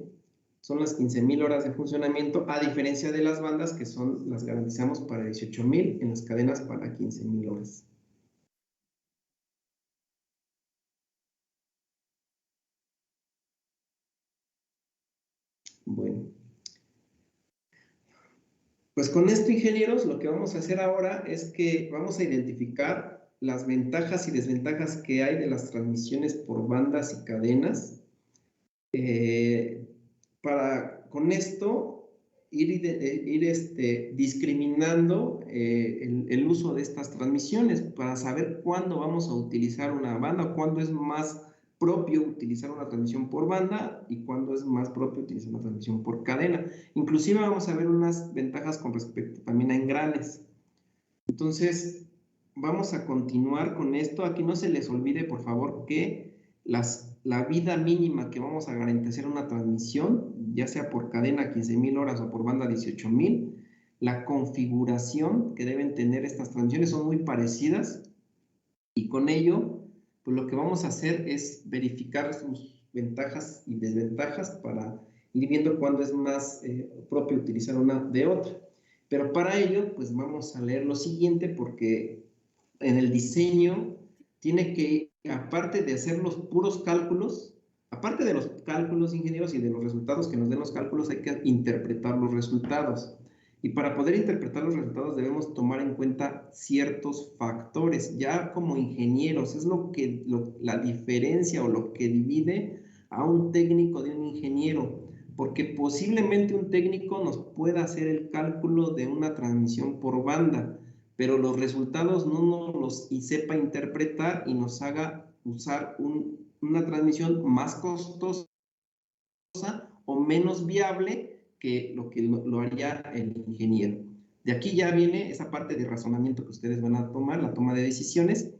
Speaker 1: Son las 15,000 horas de funcionamiento, a diferencia de las bandas que las garantizamos para 18,000, en las cadenas para 15,000 horas. Bueno. Pues con esto, ingenieros, lo que vamos a hacer ahora es que vamos a identificar las ventajas y desventajas que hay de las transmisiones por bandas y cadenas, para con esto ir discriminando el uso de estas transmisiones para saber cuándo vamos a utilizar una banda, cuándo es más propio utilizar una transmisión por banda y cuándo es más propio utilizar una transmisión por cadena. Inclusive vamos a ver unas ventajas con respecto también a engranes. Entonces, vamos a continuar con esto. Aquí no se les olvide, por favor, que la vida mínima que vamos a garantizar una transmisión, ya sea por cadena 15,000 horas o por banda 18,000, la configuración que deben tener estas transmisiones son muy parecidas y con ello, pues lo que vamos a hacer es verificar sus ventajas y desventajas para ir viendo cuándo es más propio utilizar una de otra. Pero para ello, pues vamos a leer lo siguiente porque en el diseño tiene que, aparte de hacer los puros cálculos, aparte de los cálculos, ingenieros, y de los resultados que nos den los cálculos, hay que interpretar los resultados. Y para poder interpretar los resultados debemos tomar en cuenta ciertos factores. Ya como ingenieros es la diferencia o lo que divide a un técnico de un ingeniero. Porque posiblemente un técnico nos pueda hacer el cálculo de una transmisión por banda, pero los resultados no nos los sepa interpretar y nos haga usar una transmisión más costosa o menos viable que lo haría el ingeniero. De aquí ya viene esa parte de razonamiento que ustedes van a tomar, la toma de decisiones,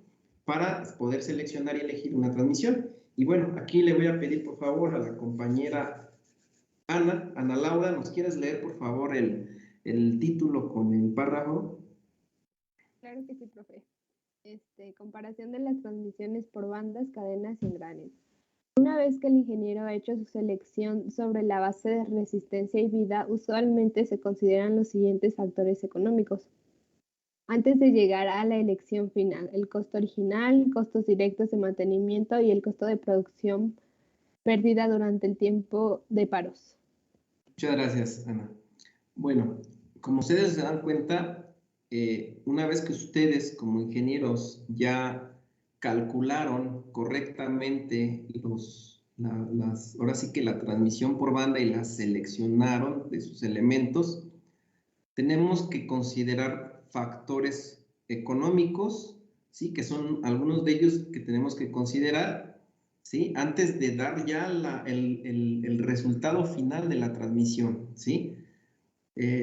Speaker 1: para poder seleccionar y elegir una transmisión. Y bueno, aquí le voy a pedir por favor a la compañera Ana Laura, ¿nos quieres leer por favor el título con el párrafo?
Speaker 3: Claro que sí, profe. Comparación de las transmisiones por bandas, cadenas y engranes. Una vez que el ingeniero ha hecho su selección sobre la base de resistencia y vida, usualmente se consideran los siguientes factores económicos. Antes de llegar a la elección final, el costo original, costos directos de mantenimiento y el costo de producción perdida durante el tiempo de paros.
Speaker 1: Muchas gracias, Ana. Bueno, como ustedes se dan cuenta, una vez que ustedes como ingenieros ya calcularon correctamente ahora sí que la transmisión por banda y la seleccionaron de sus elementos, tenemos que considerar factores económicos, ¿sí? Que son algunos de ellos que tenemos que considerar, ¿sí? Antes de dar ya el resultado final de la transmisión, ¿sí?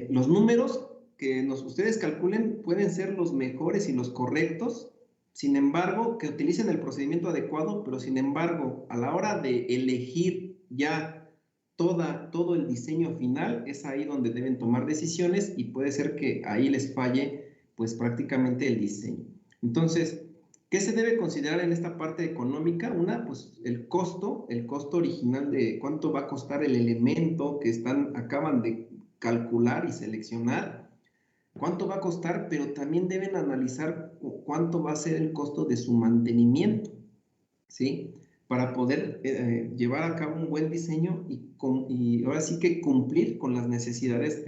Speaker 1: Los números que ustedes calculen pueden ser los mejores y los correctos, sin embargo, que utilicen el procedimiento adecuado, pero sin embargo, a la hora de elegir ya todo el diseño final, es ahí donde deben tomar decisiones y puede ser que ahí les falle pues prácticamente el diseño. Entonces, ¿qué se debe considerar en esta parte económica? Una, pues el costo original de cuánto va a costar el elemento que acaban de calcular y seleccionar, cuánto va a costar, pero también deben analizar cuánto va a ser el costo de su mantenimiento, ¿sí? Para poder llevar a cabo un buen diseño y ahora sí que cumplir con las necesidades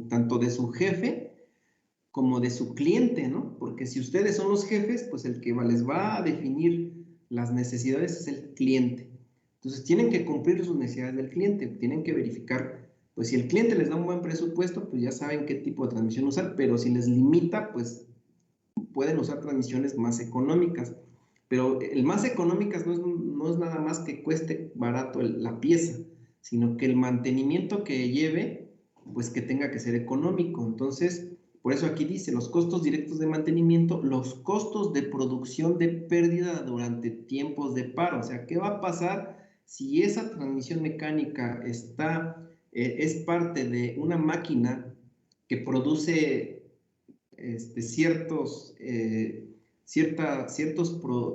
Speaker 1: tanto de su jefe como de su cliente, ¿no? Porque si ustedes son los jefes, pues el que les va a definir las necesidades es el cliente. Entonces tienen que cumplir sus necesidades del cliente, tienen que verificar, pues si el cliente les da un buen presupuesto, pues ya saben qué tipo de transmisión usar, pero si les limita, pues pueden usar transmisiones más económicas. Pero el más económicas no es nada más que cueste barato la pieza, sino que el mantenimiento que lleve, pues que tenga que ser económico. Entonces, por eso aquí dice los costos directos de mantenimiento, los costos de producción de pérdida durante tiempos de paro. O sea, ¿qué va a pasar si esa transmisión mecánica es parte de una máquina que produce ciertos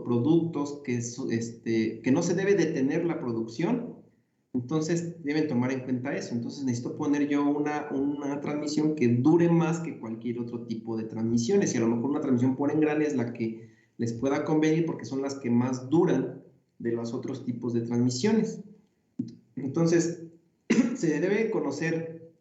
Speaker 1: productos que no se debe detener la producción? Entonces deben tomar en cuenta eso. Entonces necesito poner yo una transmisión que dure más que cualquier otro tipo de transmisiones, y a lo mejor una transmisión por engrane es la que les pueda convenir porque son las que más duran de los otros tipos de transmisiones. Entonces se debe conocer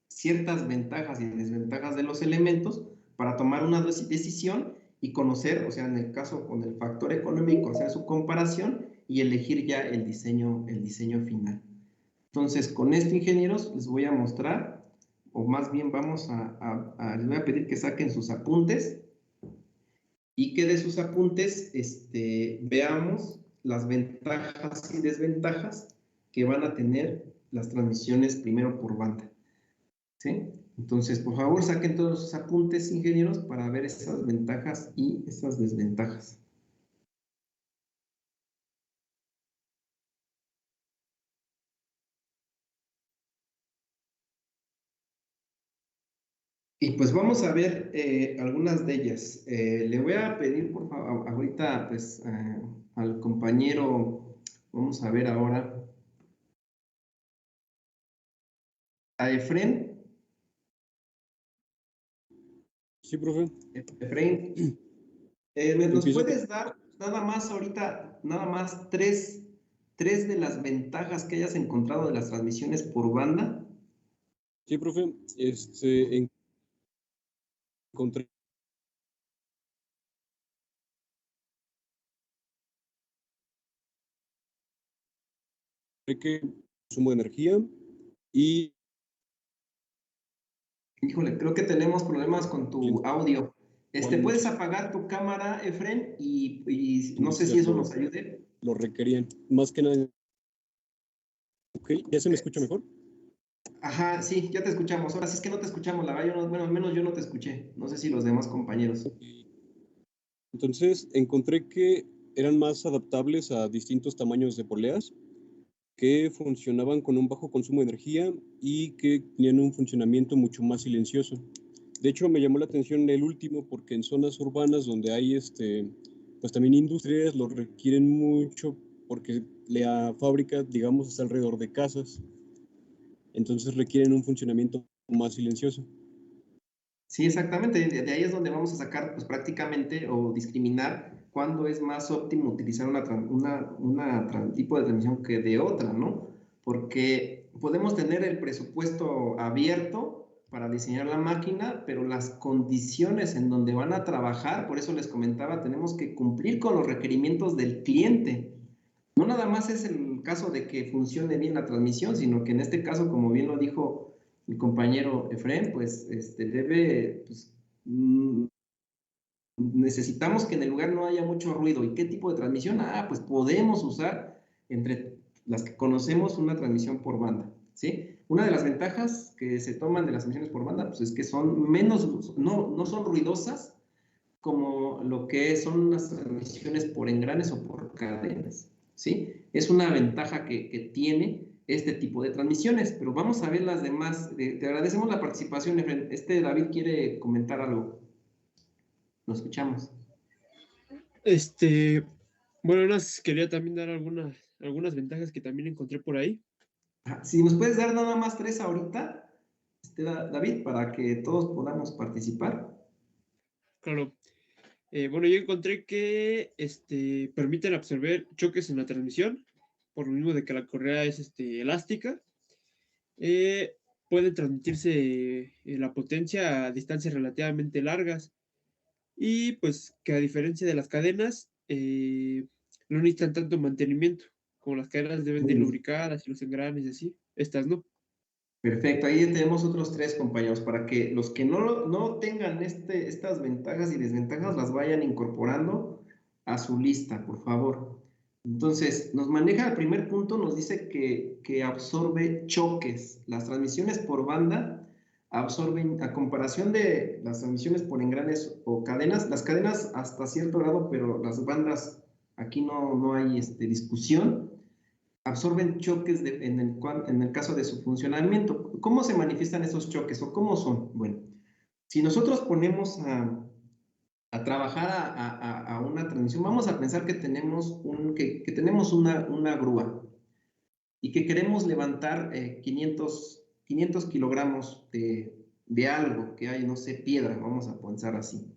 Speaker 1: ciertas ventajas y desventajas de los elementos para tomar una decisión y conocer, o sea, en el caso con el factor económico, hacer su comparación y elegir ya el diseño final. Entonces, con esto, ingenieros, les voy a mostrar, o más bien les voy a pedir que saquen sus apuntes y que de sus apuntes veamos las ventajas y desventajas que van a tener las transmisiones primero por banda. ¿Sí? Entonces, por favor, saquen todos sus apuntes, ingenieros, para ver esas ventajas y esas desventajas. Y pues vamos a ver algunas de ellas. Le voy a pedir, por favor, ahorita, pues, al compañero, vamos a ver ahora, a Efren.
Speaker 6: Sí, profe.
Speaker 1: Efren, ¿nos puedes dar nada más ahorita, nada más tres de las ventajas que hayas encontrado de las transmisiones por banda?
Speaker 6: Sí, profe. Encontré que consumo de energía y...
Speaker 1: Híjole, creo que tenemos problemas con tu audio. ¿Puedes apagar tu cámara, Efren? Y no sé si eso nos ayude.
Speaker 6: Lo requerían. Más que nada. Ok, ¿ya se me escucha mejor?
Speaker 1: Ajá, sí, ya te escuchamos. Ahora sí es que no te escuchamos, la verdad, bueno, al menos yo no te escuché. No sé si los demás compañeros.
Speaker 6: Entonces, encontré que eran más adaptables a distintos tamaños de poleas, que funcionaban con un bajo consumo de energía y que tenían un funcionamiento mucho más silencioso. De hecho, me llamó la atención el último porque en zonas urbanas donde hay pues también industrias lo requieren mucho porque la fábrica, digamos, está alrededor de casas. Entonces requieren un funcionamiento más silencioso.
Speaker 1: Sí, exactamente. De ahí es donde vamos a sacar, pues prácticamente, o discriminar cuándo es más óptimo utilizar tipo de transmisión que de otra, ¿no? Porque podemos tener el presupuesto abierto para diseñar la máquina, pero las condiciones en donde van a trabajar, por eso les comentaba, tenemos que cumplir con los requerimientos del cliente. No nada más es el caso de que funcione bien la transmisión, sino que en este caso, como bien lo dijo mi compañero Efren, pues necesitamos que en el lugar no haya mucho ruido. ¿Y qué tipo de transmisión? Pues podemos usar, entre las que conocemos, una transmisión por banda, ¿sí? Una de las ventajas que se toman de las transmisiones por banda, pues es que son menos, no son ruidosas como lo que son las transmisiones por engranes o por cadenas, ¿sí? Es una ventaja que tiene este tipo de transmisiones, pero vamos a ver las demás. Te agradecemos la participación, Efren. David quiere comentar algo. Lo escuchamos.
Speaker 8: Bueno, quería también dar algunas ventajas que también encontré por ahí.
Speaker 1: Si nos puedes dar nada más 3 ahorita, David, para que todos podamos participar.
Speaker 8: Claro. Bueno, yo encontré que permiten absorber choques en la transmisión, por lo mismo de que la correa es elástica. Puede transmitirse la potencia a distancias relativamente largas y pues que a diferencia de las cadenas, no necesitan tanto mantenimiento, como las cadenas deben de lubricadas y los engranes y así, estas no.
Speaker 1: Perfecto, ahí tenemos otros 3 compañeros para que los que no tengan estas ventajas y desventajas las vayan incorporando a su lista, por favor. Entonces, nos maneja el primer punto, nos dice que absorbe choques. Las transmisiones por banda absorben, a comparación de las transmisiones por engranes o cadenas, las cadenas hasta cierto grado, pero las bandas, aquí no hay discusión, absorben choques en el caso de su funcionamiento. ¿Cómo se manifiestan esos choques o cómo son? Bueno, si nosotros ponemos a trabajar a una transmisión, vamos a pensar que tenemos, tenemos una grúa y que queremos levantar 500 kilogramos de algo que hay, no sé, piedra, vamos a pensar así.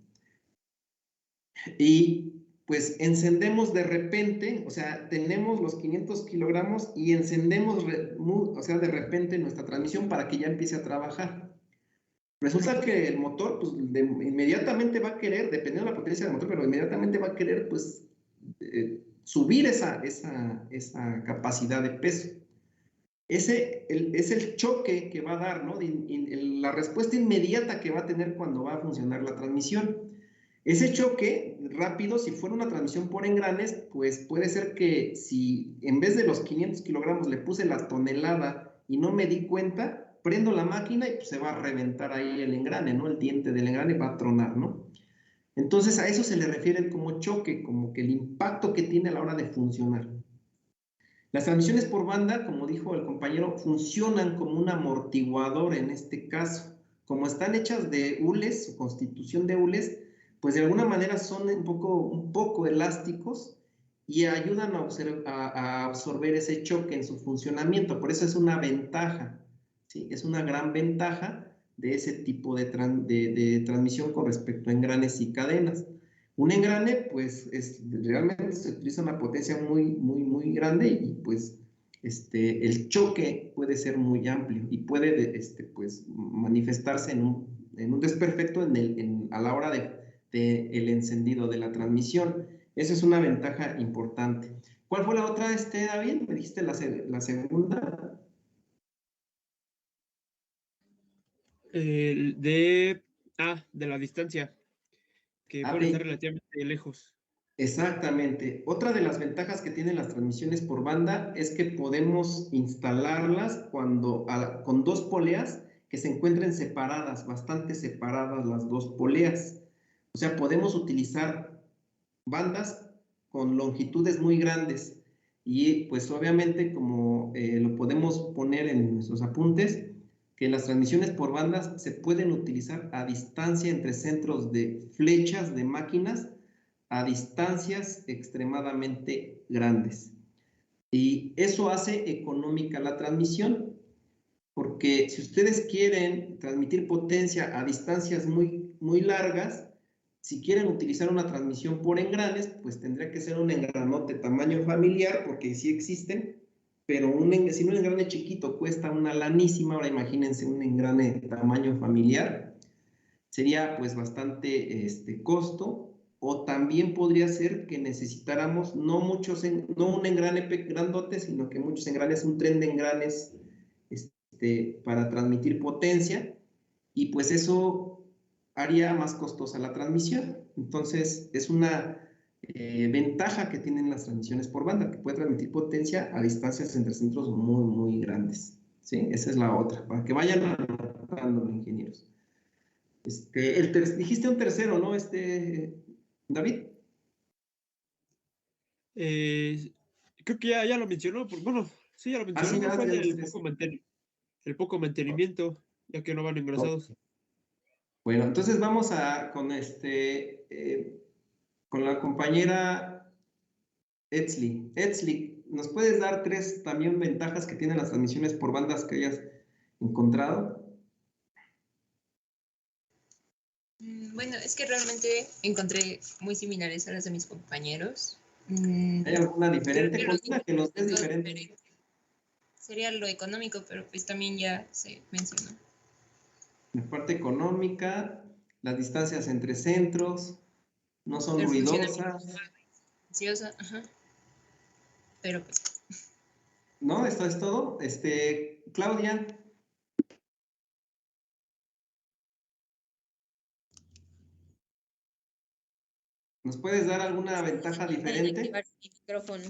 Speaker 1: Y pues encendemos de repente, o sea, tenemos los 500 kilogramos y encendemos, o sea, de repente nuestra transmisión para que ya empiece a trabajar. Resulta que el motor, pues, inmediatamente va a querer, dependiendo de la potencia del motor, pero inmediatamente va a querer, pues, subir esa capacidad de peso. Es el choque que va a dar, ¿no? La respuesta inmediata que va a tener cuando va a funcionar la transmisión. Ese choque rápido, si fuera una transmisión por engranes, pues puede ser que si en vez de los 500 kilogramos le puse la tonelada y no me di cuenta, prendo la máquina y pues se va a reventar ahí el engrane, ¿no? El diente del engrane va a tronar, ¿no? Entonces a eso se le refiere como choque, como que el impacto que tiene a la hora de funcionar. Las transmisiones por banda, como dijo el compañero, funcionan como un amortiguador en este caso. Como están hechas de hules, su constitución de hules, pues de alguna manera son un poco elásticos y ayudan a absorber ese choque en su funcionamiento. Por eso es una ventaja, ¿sí? Es una gran ventaja de ese tipo de transmisión con respecto a engranes y cadenas. Un engrane, pues, realmente se utiliza una potencia muy grande y pues el choque puede ser muy amplio y puede pues, manifestarse en un desperfecto a la hora del encendido de la transmisión. Esa es una ventaja importante. ¿Cuál fue la otra, David? Me dijiste la segunda.
Speaker 8: De la distancia, que puede estar
Speaker 1: bien.
Speaker 8: relativamente lejos.
Speaker 1: Exactamente. Otra de las ventajas que tienen las transmisiones por banda es que podemos instalarlas con dos poleas que se encuentren separadas, bastante separadas las dos poleas. O sea, podemos utilizar bandas con longitudes muy grandes y pues obviamente como lo podemos poner en nuestros apuntes, que las transmisiones por bandas se pueden utilizar a distancia entre centros de flechas de máquinas a distancias extremadamente grandes. Y eso hace económica la transmisión, porque si ustedes quieren transmitir potencia a distancias muy largas, si quieren utilizar una transmisión por engranes, pues tendría que ser un engranote tamaño familiar, porque sí existen, pero si un engrane chiquito cuesta una lanísima, ahora imagínense un engrane tamaño familiar, sería pues bastante costo. O también podría ser que necesitáramos no un engrane grandote, sino que muchos engranes, un tren de engranes para transmitir potencia, y pues eso haría más costosa la transmisión. Entonces es una ventaja que tienen las transmisiones por banda, que puede transmitir potencia a distancias entre centros muy grandes, ¿sí? Esa es la otra, para que vayan anotando, ingenieros. Dijiste un tercero, ¿no, David?
Speaker 8: Creo que ya lo mencionó. Bueno, sí, ya lo mencionó.
Speaker 1: Sí,
Speaker 8: fue el poco mantenimiento, ya que no van engrasados.
Speaker 1: Bueno, entonces vamos con con la compañera Etzli. Etzli, ¿nos puedes dar 3 también ventajas que tienen las transmisiones por bandas que hayas encontrado?
Speaker 9: Bueno, es que realmente encontré muy similares a las de mis compañeros.
Speaker 1: ¿Hay alguna diferente? Una que nos des diferente.
Speaker 9: Sería lo económico, pero pues también ya se mencionó.
Speaker 1: La parte económica, las distancias entre centros, no son ruidosas.
Speaker 9: Silenciosa, ajá. Pero pues.
Speaker 1: ¿No? ¿Esto es todo? Claudia. ¿Nos puedes dar alguna ventaja diferente?
Speaker 7: Activar mi micrófono.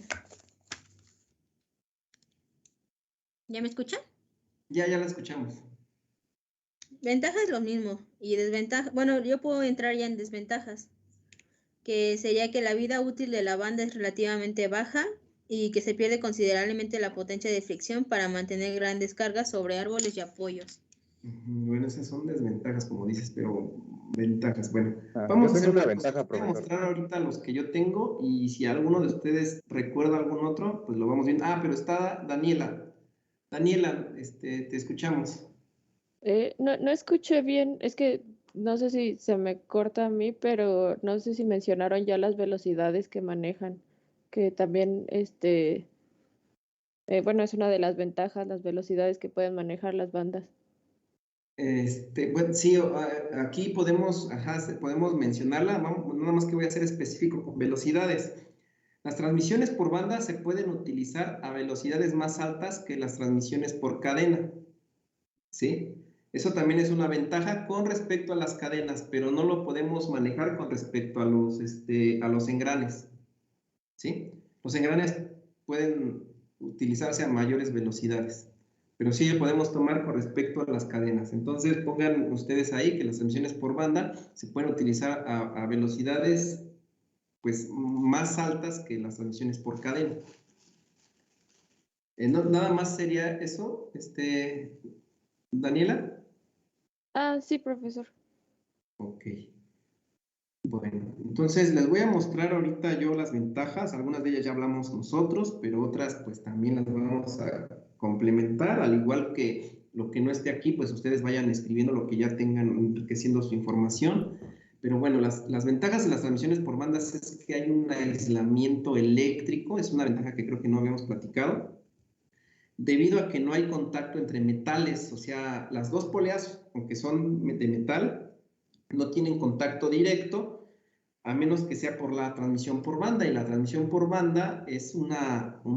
Speaker 7: ¿Ya me escuchan?
Speaker 1: Ya la escuchamos.
Speaker 7: Ventaja es lo mismo. Y desventaja, bueno, yo puedo entrar ya en desventajas, que sería que la vida útil de la banda es relativamente baja y que se pierde considerablemente la potencia de fricción para mantener grandes cargas sobre árboles y apoyos.
Speaker 1: Bueno, esas son desventajas, como dices, pero ventajas. Bueno,
Speaker 10: vamos a hacer una ventaja,
Speaker 1: voy a mostrar ahorita los que yo tengo y si alguno de ustedes recuerda algún otro, pues lo vamos viendo. Pero está Daniela. Daniela, te escuchamos.
Speaker 3: No escuché bien, es que no sé si se me corta a mí, pero no sé si mencionaron ya las velocidades que manejan, que también, bueno, es una de las ventajas, las velocidades que pueden manejar las bandas.
Speaker 1: Bueno, sí, aquí podemos mencionarla, nada más que voy a ser específico con velocidades. Las transmisiones por banda se pueden utilizar a velocidades más altas que las transmisiones por cadena, ¿sí? Eso también es una ventaja con respecto a las cadenas, pero no lo podemos manejar con respecto a los engranes, ¿sí? Los engranes pueden utilizarse a mayores velocidades, pero sí lo podemos tomar con respecto a las cadenas. Entonces pongan ustedes ahí que las transmisiones por banda se pueden utilizar a velocidades pues más altas que las transmisiones por cadena. Nada más sería eso, Daniela.
Speaker 3: Sí, profesor.
Speaker 1: Ok. Bueno, entonces les voy a mostrar ahorita yo las ventajas. Algunas de ellas ya hablamos nosotros, pero otras pues también las vamos a complementar, al igual que lo que no esté aquí, pues ustedes vayan escribiendo lo que ya tengan, enriqueciendo su información. Pero bueno, las ventajas de las transmisiones por bandas es que hay un aislamiento eléctrico, es una ventaja que creo que no habíamos platicado, debido a que no hay contacto entre metales, o sea, las dos poleas, aunque son de metal, no tienen contacto directo, a menos que sea por la transmisión por banda, y la transmisión por banda es un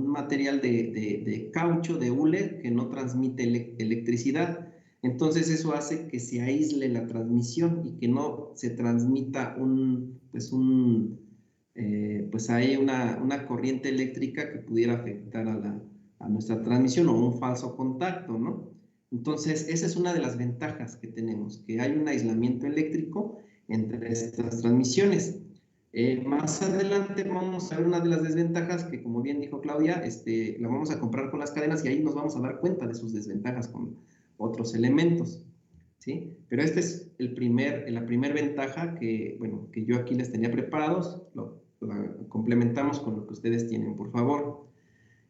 Speaker 1: material de caucho, de hule, que no transmite electricidad. Entonces eso hace que se aísle la transmisión y que no se transmita pues hay una corriente eléctrica que pudiera afectar a nuestra transmisión o un falso contacto, ¿no? Entonces esa es una de las ventajas que tenemos, que hay un aislamiento eléctrico entre estas transmisiones. Más adelante vamos a ver una de las desventajas que, como bien dijo Claudia, la vamos a comparar con las cadenas y ahí nos vamos a dar cuenta de sus desventajas con otros elementos, ¿sí? Pero esta es la primer ventaja que, bueno, que yo aquí les tenía preparados, la complementamos con lo que ustedes tienen, por favor.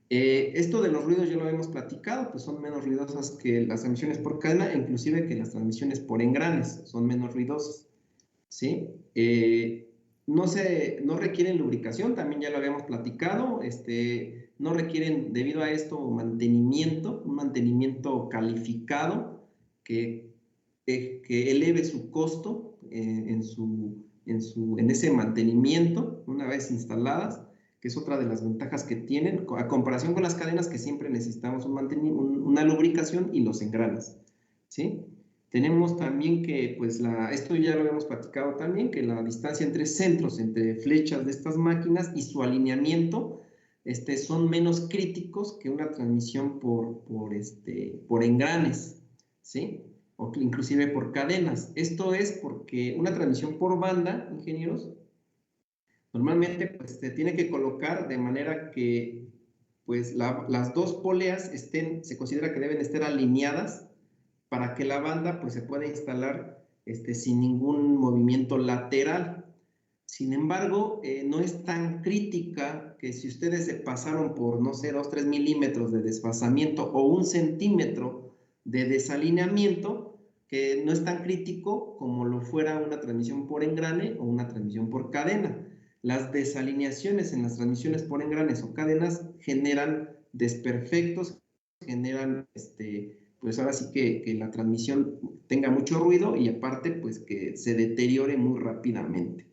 Speaker 1: Esto de los ruidos ya lo hemos platicado, pues son menos ruidosas que las transmisiones por cadena, inclusive que las transmisiones por engranes son menos ruidosas, ¿sí? No requieren lubricación, también ya lo habíamos platicado, no requieren, debido a esto, un mantenimiento calificado que eleve su costo en ese mantenimiento una vez instaladas, que es otra de las ventajas que tienen, a comparación con las cadenas, que siempre necesitamos una lubricación, y los engranes, ¿sí? Tenemos también que, pues, esto ya lo habíamos platicado también, que la distancia entre centros, entre flechas de estas máquinas y su alineamiento, son menos críticos que una transmisión por engranes, ¿sí? O inclusive por cadenas. Esto es porque una transmisión por banda, ingenieros, normalmente pues se tiene que colocar de manera que pues las dos poleas se considera que deben estar alineadas para que la banda pues se pueda instalar sin ningún movimiento lateral. Sin embargo, no es tan crítica que si ustedes se pasaron por, no sé, 2-3 milímetros de desfasamiento o 1 centímetro de desalineamiento, que no es tan crítico como lo fuera una transmisión por engrane o una transmisión por cadena. Las desalineaciones en las transmisiones por engranes o cadenas generan desperfectos, generan pues ahora sí que la transmisión tenga mucho ruido y aparte pues que se deteriore muy rápidamente.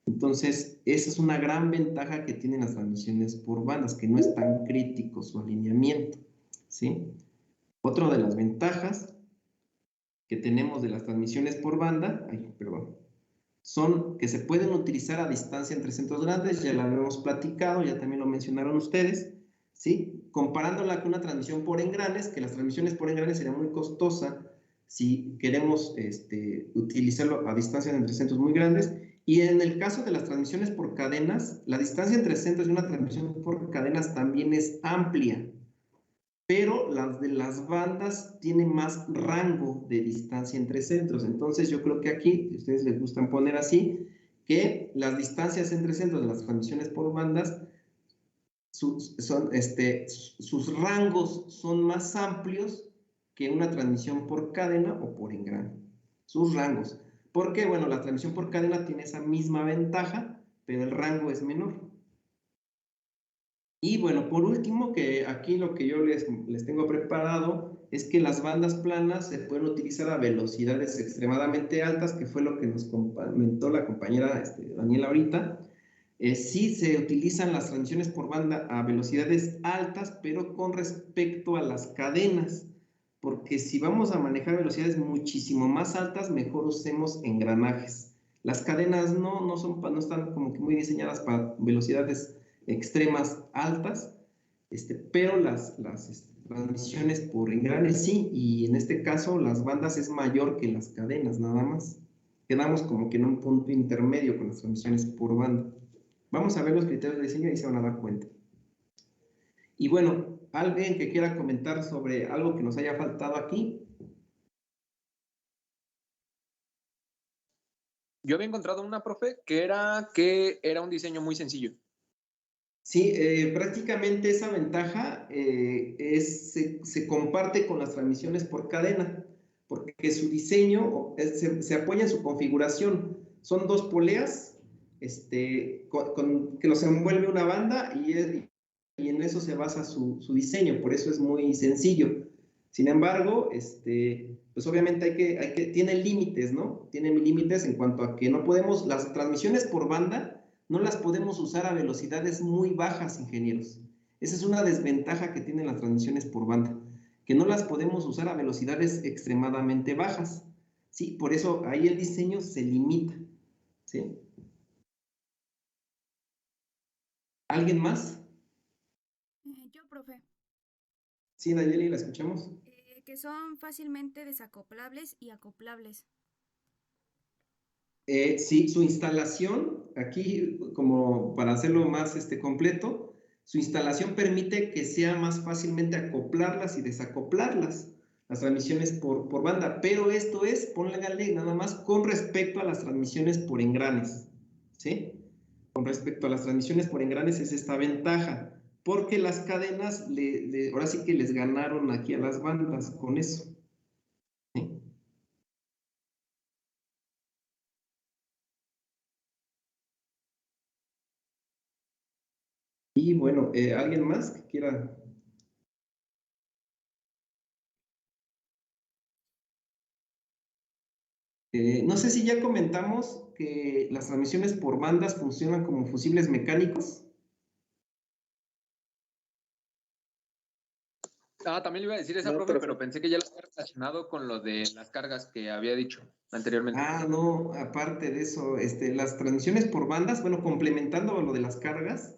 Speaker 1: Entonces esa es una gran ventaja que tienen las transmisiones por bandas, que no es tan crítico su alineamiento, ¿sí? Otra de las ventajas que tenemos de las transmisiones por banda, son que se pueden utilizar a distancia entre centros grandes, ya lo habíamos platicado, ya también lo mencionaron ustedes, ¿sí? Comparándola con una transmisión por engranes, que las transmisiones por engranes sería muy costosa si queremos utilizarlo a distancia entre centros muy grandes. Y en el caso de las transmisiones por cadenas, la distancia entre centros de una transmisión por cadenas también es amplia, pero las de las bandas tienen más rango de distancia entre centros. Entonces yo creo que aquí, si a ustedes les gustan poner así, que las distancias entre centros de las transmisiones por bandas, sus rangos son más amplios que una transmisión por cadena o por engrane. Sus rangos. Porque, bueno, la transmisión por cadena tiene esa misma ventaja, pero el rango es menor. Y bueno, por último, que aquí lo que yo les tengo preparado es que las bandas planas se pueden utilizar a velocidades extremadamente altas, que fue lo que nos comentó la compañera Daniela ahorita. Sí se utilizan las transmisiones por banda a velocidades altas, pero con respecto a las cadenas. porque si vamos a manejar velocidades muchísimo más altas, mejor usemos engranajes. Las cadenas no están como que muy diseñadas para velocidades extremas altas, pero las transmisiones por engranes sí, y en este caso las bandas es mayor que las cadenas, nada más. Quedamos como que en un punto intermedio con las transmisiones por banda. Vamos a ver los criterios de diseño y se van a dar cuenta. Y bueno, ¿alguien que quiera comentar sobre algo que nos haya faltado aquí?
Speaker 10: Yo había encontrado una, profe, que era un diseño muy sencillo.
Speaker 1: Sí, prácticamente esa ventaja se comparte con las transmisiones por cadena, porque su diseño se apoya en su configuración. Son dos poleas que los envuelve una banda y en eso se basa su diseño, por eso es muy sencillo. Sin embargo, pues obviamente tiene límites, ¿no? Tiene límites en cuanto a que no podemos, las transmisiones por banda no las podemos usar a velocidades muy bajas, ingenieros. Esa es una desventaja que tienen las transmisiones por banda, que no las podemos usar a velocidades extremadamente bajas, ¿sí? Por eso ahí el diseño se limita, ¿sí? ¿Alguien más?
Speaker 11: Yo, profe.
Speaker 1: Sí, Nayeli, la escuchamos.
Speaker 11: Que son fácilmente desacoplables y acoplables.
Speaker 1: Sí, su instalación, aquí como para hacerlo más completo, su instalación permite que sea más fácilmente acoplarlas y desacoplarlas, las transmisiones por banda, pero esto es, póngale nada más con respecto a las transmisiones por engranes, ¿sí? Con respecto a las transmisiones por engranes es esta ventaja, porque las cadenas ahora sí que les ganaron aquí a las bandas con eso, ¿sí? Y bueno, ¿alguien más que quiera? No sé si ya comentamos que las transmisiones por bandas funcionan como fusibles mecánicos.
Speaker 10: También le iba a decir esa,
Speaker 5: No,
Speaker 10: profe,
Speaker 5: profe.
Speaker 10: pero pensé que ya lo había relacionado con lo de las cargas que había dicho anteriormente.
Speaker 1: No, aparte de eso, las transmisiones por bandas, bueno, complementando lo de las cargas,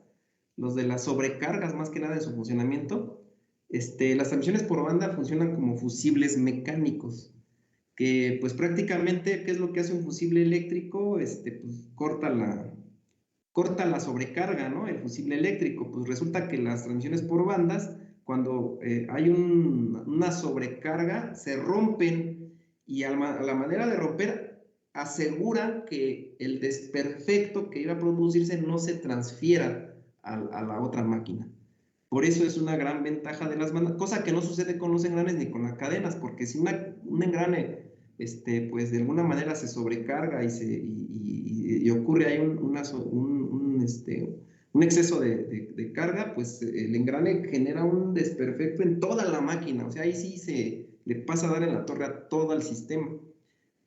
Speaker 1: los de las sobrecargas más que nada en su funcionamiento, las transmisiones por banda funcionan como fusibles mecánicos, que pues prácticamente, ¿qué es lo que hace un fusible eléctrico? Pues corta la sobrecarga, ¿no? El fusible eléctrico, pues resulta que las transmisiones por bandas, cuando hay una sobrecarga, se rompen y a la manera de romper aseguran que el desperfecto que iba a producirse no se transfiera a la otra máquina. Por eso es una gran ventaja de las bandas, cosa que no sucede con los engranes ni con las cadenas, porque si un engrane pues de alguna manera se sobrecarga y ocurre ahí un exceso de carga, pues el engrane genera un desperfecto en toda la máquina, o sea, ahí sí se le pasa a dar en la torre a todo el sistema.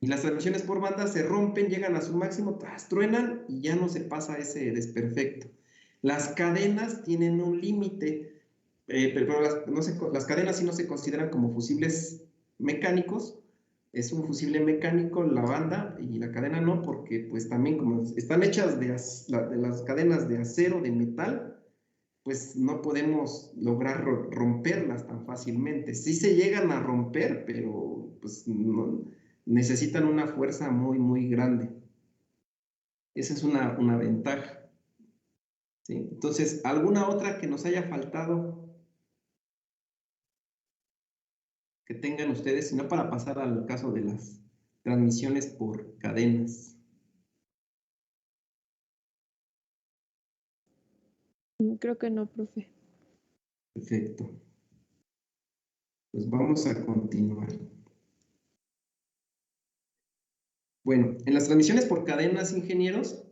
Speaker 1: Y las transmisiones por banda se rompen, llegan a su máximo, truenan y ya no se pasa ese desperfecto. Las cadenas tienen un límite, pero las cadenas sí no se consideran como fusibles mecánicos. Es un fusible mecánico la banda y la cadena no, porque pues también como están hechas de las cadenas de acero, de metal, pues no podemos lograr romperlas tan fácilmente. Sí se llegan a romper, pero pues necesitan una fuerza muy, muy grande. Esa es una ventaja, ¿sí? Entonces, ¿alguna otra que nos haya faltado que tengan ustedes, sino para pasar al caso de las transmisiones por cadenas?
Speaker 3: Creo que no, profe.
Speaker 1: Perfecto. Pues vamos a continuar. Bueno, en las transmisiones por cadenas, ingenieros,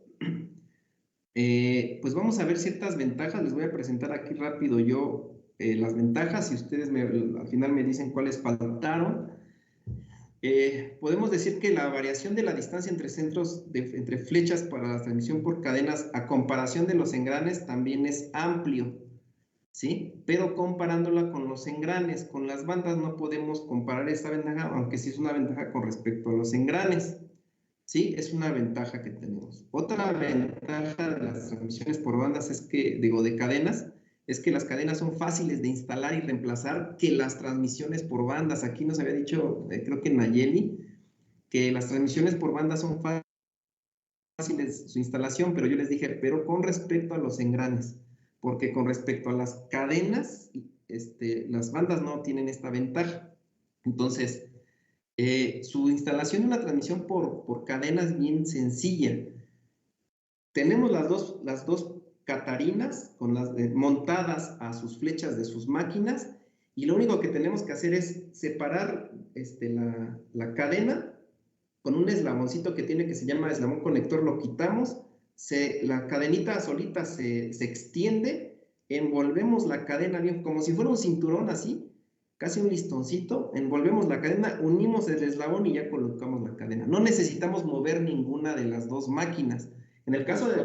Speaker 1: pues vamos a ver ciertas ventajas. Les voy a presentar aquí rápido yo las ventajas y ustedes al final me dicen cuáles faltaron. Podemos decir que la variación de la distancia entre centros, entre flechas para la transmisión por cadenas a comparación de los engranes también es amplio, ¿sí? Pero comparándola con los engranes, con las bandas no podemos comparar esta ventaja, aunque sí es una ventaja con respecto a los engranes, ¿sí? Es una ventaja que tenemos. Otra ventaja de las transmisiones por bandas es que, digo, de cadenas, es que las cadenas son fáciles de instalar y reemplazar que las transmisiones por bandas. Aquí nos había dicho, creo que Nayeli, que las transmisiones por bandas son fáciles su instalación, pero yo les dije, pero con respecto a los engranes, porque con respecto a las cadenas, las bandas no tienen esta ventaja. Entonces, su instalación de una transmisión por cadena es bien sencilla. Tenemos las dos catarinas montadas a sus flechas de sus máquinas, y lo único que tenemos que hacer es separar la cadena con un eslaboncito que tiene, que se llama eslabón conector, lo quitamos, la cadenita solita se extiende, envolvemos la cadena bien, como si fuera un cinturón así, casi un listoncito, envolvemos la cadena, unimos el eslabón y ya colocamos la cadena. No necesitamos mover ninguna de las dos máquinas. En el caso de...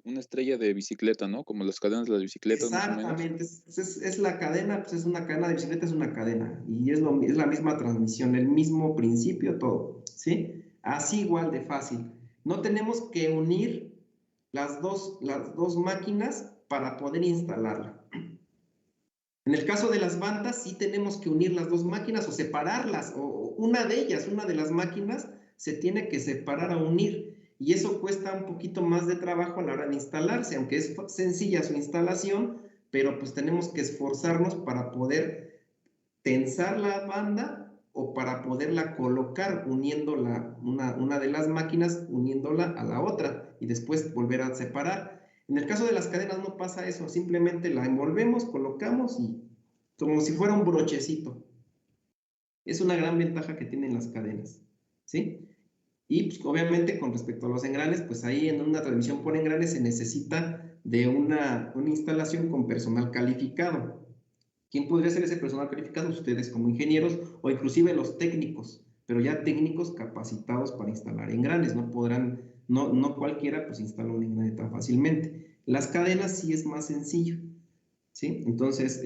Speaker 2: una estrella de bicicleta, ¿no? Como las cadenas de las bicicletas, más o menos.
Speaker 1: Exactamente, es la cadena, pues es una cadena de bicicleta, es una cadena, y es la misma transmisión, el mismo principio, todo, ¿sí? Así igual de fácil. No tenemos que unir las dos máquinas para poder instalarla. En el caso de las bandas, sí tenemos que unir las dos máquinas o separarlas, o una de las máquinas se tiene que separar o unir. Y eso cuesta un poquito más de trabajo a la hora de instalarse, aunque es sencilla su instalación, pero pues tenemos que esforzarnos para poder tensar la banda o para poderla colocar uniendo una de las máquinas, uniéndola a la otra y después volver a separar. En el caso de las cadenas no pasa eso, simplemente la envolvemos, colocamos y como si fuera un brochecito. Es una gran ventaja que tienen las cadenas, ¿sí? Y pues, obviamente con respecto a los engranes, pues ahí en una transmisión por engranes se necesita de una instalación con personal calificado. ¿Quién podría ser ese personal calificado? Ustedes como ingenieros o inclusive los técnicos, pero ya técnicos capacitados para instalar engranes. No cualquiera pues instala un engrane tan fácilmente. Las cadenas sí es más sencillo, ¿sí? Entonces,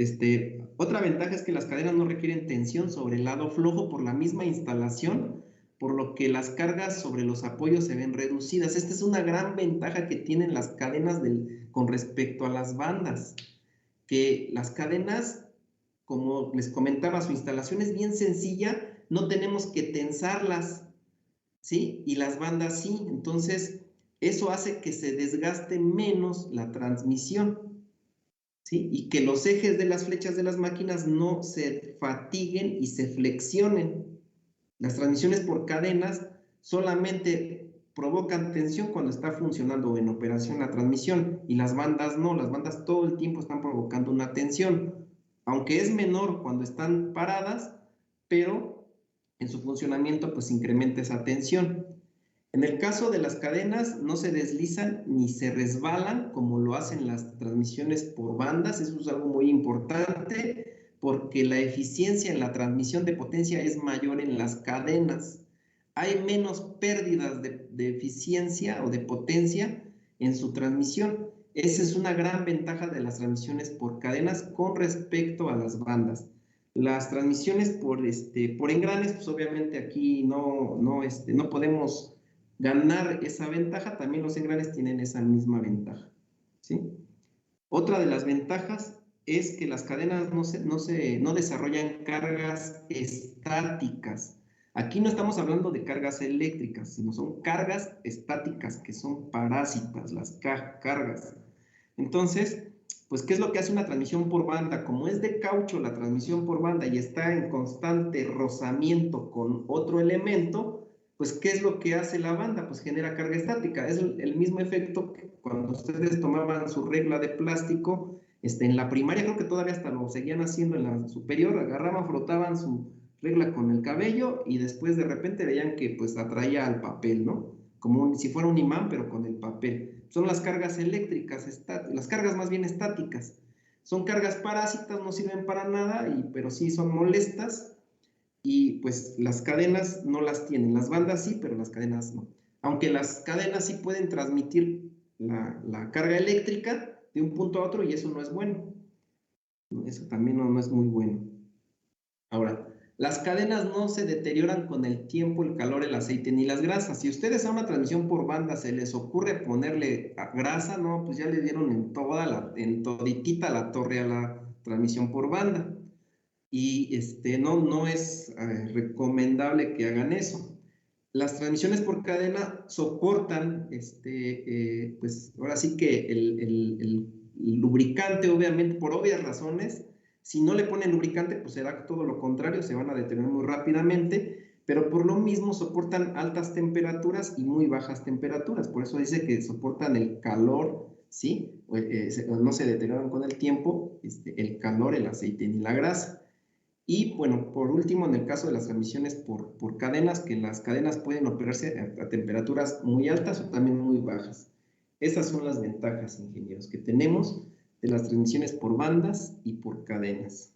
Speaker 1: otra ventaja es que las cadenas no requieren tensión sobre el lado flojo por la misma instalación, por lo que las cargas sobre los apoyos se ven reducidas. Esta es una gran ventaja que tienen las cadenas con respecto a las bandas, que las cadenas, como les comentaba, su instalación es bien sencilla, no tenemos que tensarlas, ¿sí? Y las bandas sí, entonces eso hace que se desgaste menos la transmisión, ¿sí? Y que los ejes de las flechas de las máquinas no se fatiguen y se flexionen. Las transmisiones por cadenas solamente provocan tensión cuando está funcionando o en operación la transmisión, y las bandas no, las bandas todo el tiempo están provocando una tensión, aunque es menor cuando están paradas, pero en su funcionamiento pues incrementa esa tensión. En el caso de las cadenas no se deslizan ni se resbalan como lo hacen las transmisiones por bandas. Eso es algo muy importante, porque la eficiencia en la transmisión de potencia es mayor en las cadenas. Hay menos pérdidas de eficiencia o de potencia en su transmisión. Esa es una gran ventaja de las transmisiones por cadenas con respecto a las bandas. Las transmisiones por engranes, pues obviamente aquí no podemos ganar esa ventaja. También los engranes tienen esa misma ventaja, ¿sí? Otra de las ventajas es que las cadenas no desarrollan cargas estáticas. Aquí no estamos hablando de cargas eléctricas, sino son cargas estáticas, que son parásitas, las cargas. Entonces, pues, ¿qué es lo que hace una transmisión por banda? Como es de caucho la transmisión por banda y está en constante rozamiento con otro elemento, pues, ¿qué es lo que hace la banda? Pues genera carga estática. Es el mismo efecto que cuando ustedes tomaban su regla de plástico, en la primaria, creo que todavía hasta lo seguían haciendo en la superior, agarraban, frotaban su regla con el cabello y después de repente veían que pues atraía al papel, ¿no? Como si fuera un imán, pero con el papel. Son las cargas eléctricas, las cargas más bien estáticas. Son cargas parásitas, no sirven para nada, pero sí son molestas, y pues las cadenas no las tienen. Las bandas sí, pero las cadenas no. Aunque las cadenas sí pueden transmitir la carga eléctrica de un punto a otro, y eso no es bueno. Eso también no es muy bueno. Ahora, las cadenas no se deterioran con el tiempo, el calor, el aceite ni las grasas. Si ustedes a una transmisión por banda se les ocurre ponerle grasa, no, pues ya le dieron en toditita la torre a la transmisión por banda. Y no es recomendable que hagan eso. Las transmisiones por cadena soportan, pues ahora sí que el lubricante, obviamente, por obvias razones. Si no le ponen lubricante, pues será todo lo contrario, se van a detener muy rápidamente, pero por lo mismo soportan altas temperaturas y muy bajas temperaturas. Por eso dice que soportan el calor, ¿sí? No se deterioran con el tiempo, el calor, el aceite ni la grasa. Y bueno, por último, en el caso de las transmisiones por cadenas, que las cadenas pueden operarse a temperaturas muy altas o también muy bajas. Esas son las ventajas, ingenieros, que tenemos de las transmisiones por bandas y por cadenas.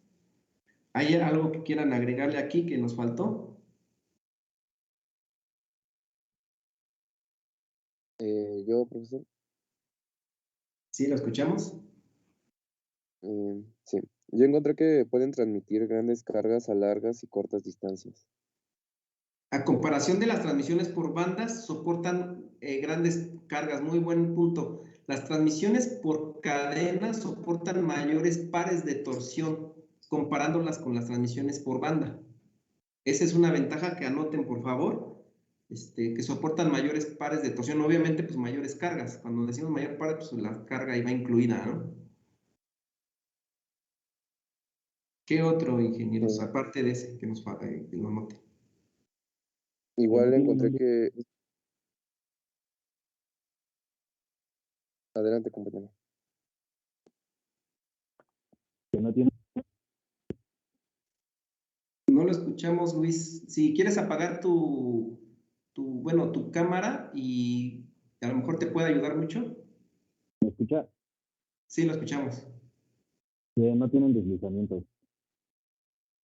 Speaker 1: ¿Hay algo que quieran agregarle aquí que nos faltó?
Speaker 12: Yo, profesor.
Speaker 1: ¿Sí, lo escuchamos?
Speaker 12: Sí. Yo encontré que pueden transmitir grandes cargas a largas y cortas distancias.
Speaker 1: A comparación de las transmisiones por bandas, soportan grandes cargas. Muy buen punto. Las transmisiones por cadena soportan mayores pares de torsión, comparándolas con las transmisiones por banda. Esa es una ventaja que anoten, por favor, que soportan mayores pares de torsión. Obviamente, pues mayores cargas. Cuando decimos mayor par, pues la carga ahí va incluida, ¿no? ¿Qué otro, ingenieros, aparte de ese que nos que lo anoten?
Speaker 12: Igual encontré que... Adelante, compañero.
Speaker 1: No lo escuchamos, Luis. Si quieres apagar tu cámara y a lo mejor te puede ayudar mucho.
Speaker 13: ¿Me escucha?
Speaker 1: Sí, lo escuchamos.
Speaker 13: No tienen deslizamientos.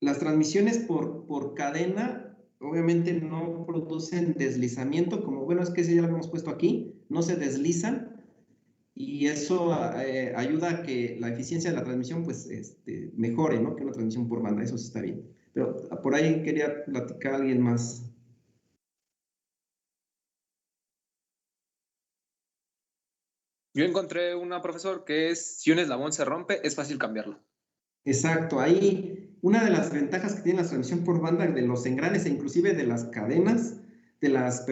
Speaker 1: Las transmisiones por cadena obviamente no producen deslizamiento, como bueno, es que ese ya lo hemos puesto aquí, no se deslizan y eso ayuda a que la eficiencia de la transmisión pues mejore, ¿no? Que una transmisión por banda, eso sí está bien. Pero por ahí quería platicar a alguien más.
Speaker 10: Yo encontré una, profesor, que es, si un eslabón se rompe, es fácil cambiarlo.
Speaker 1: Exacto, ahí una de las ventajas que tiene la transmisión por banda de los engranes e inclusive de las cadenas, las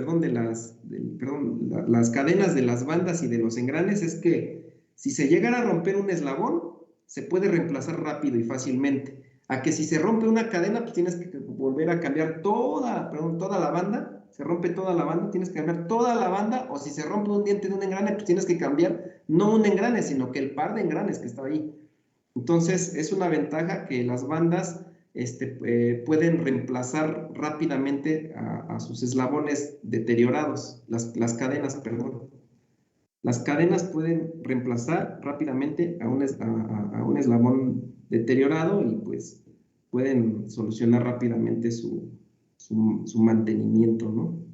Speaker 1: cadenas de las bandas y de los engranes es que si se llegara a romper un eslabón, se puede reemplazar rápido y fácilmente. A que si se rompe una cadena, pues tienes que volver a cambiar toda la banda, se rompe toda la banda, tienes que cambiar toda la banda, o si se rompe un diente de un engrane, pues tienes que cambiar no un engrane, sino que el par de engranes que está ahí. Entonces, es una ventaja que las bandas pueden reemplazar rápidamente a sus eslabones deteriorados, las cadenas, perdón. Las cadenas pueden reemplazar rápidamente a un eslabón deteriorado y pues pueden solucionar rápidamente su mantenimiento, ¿no?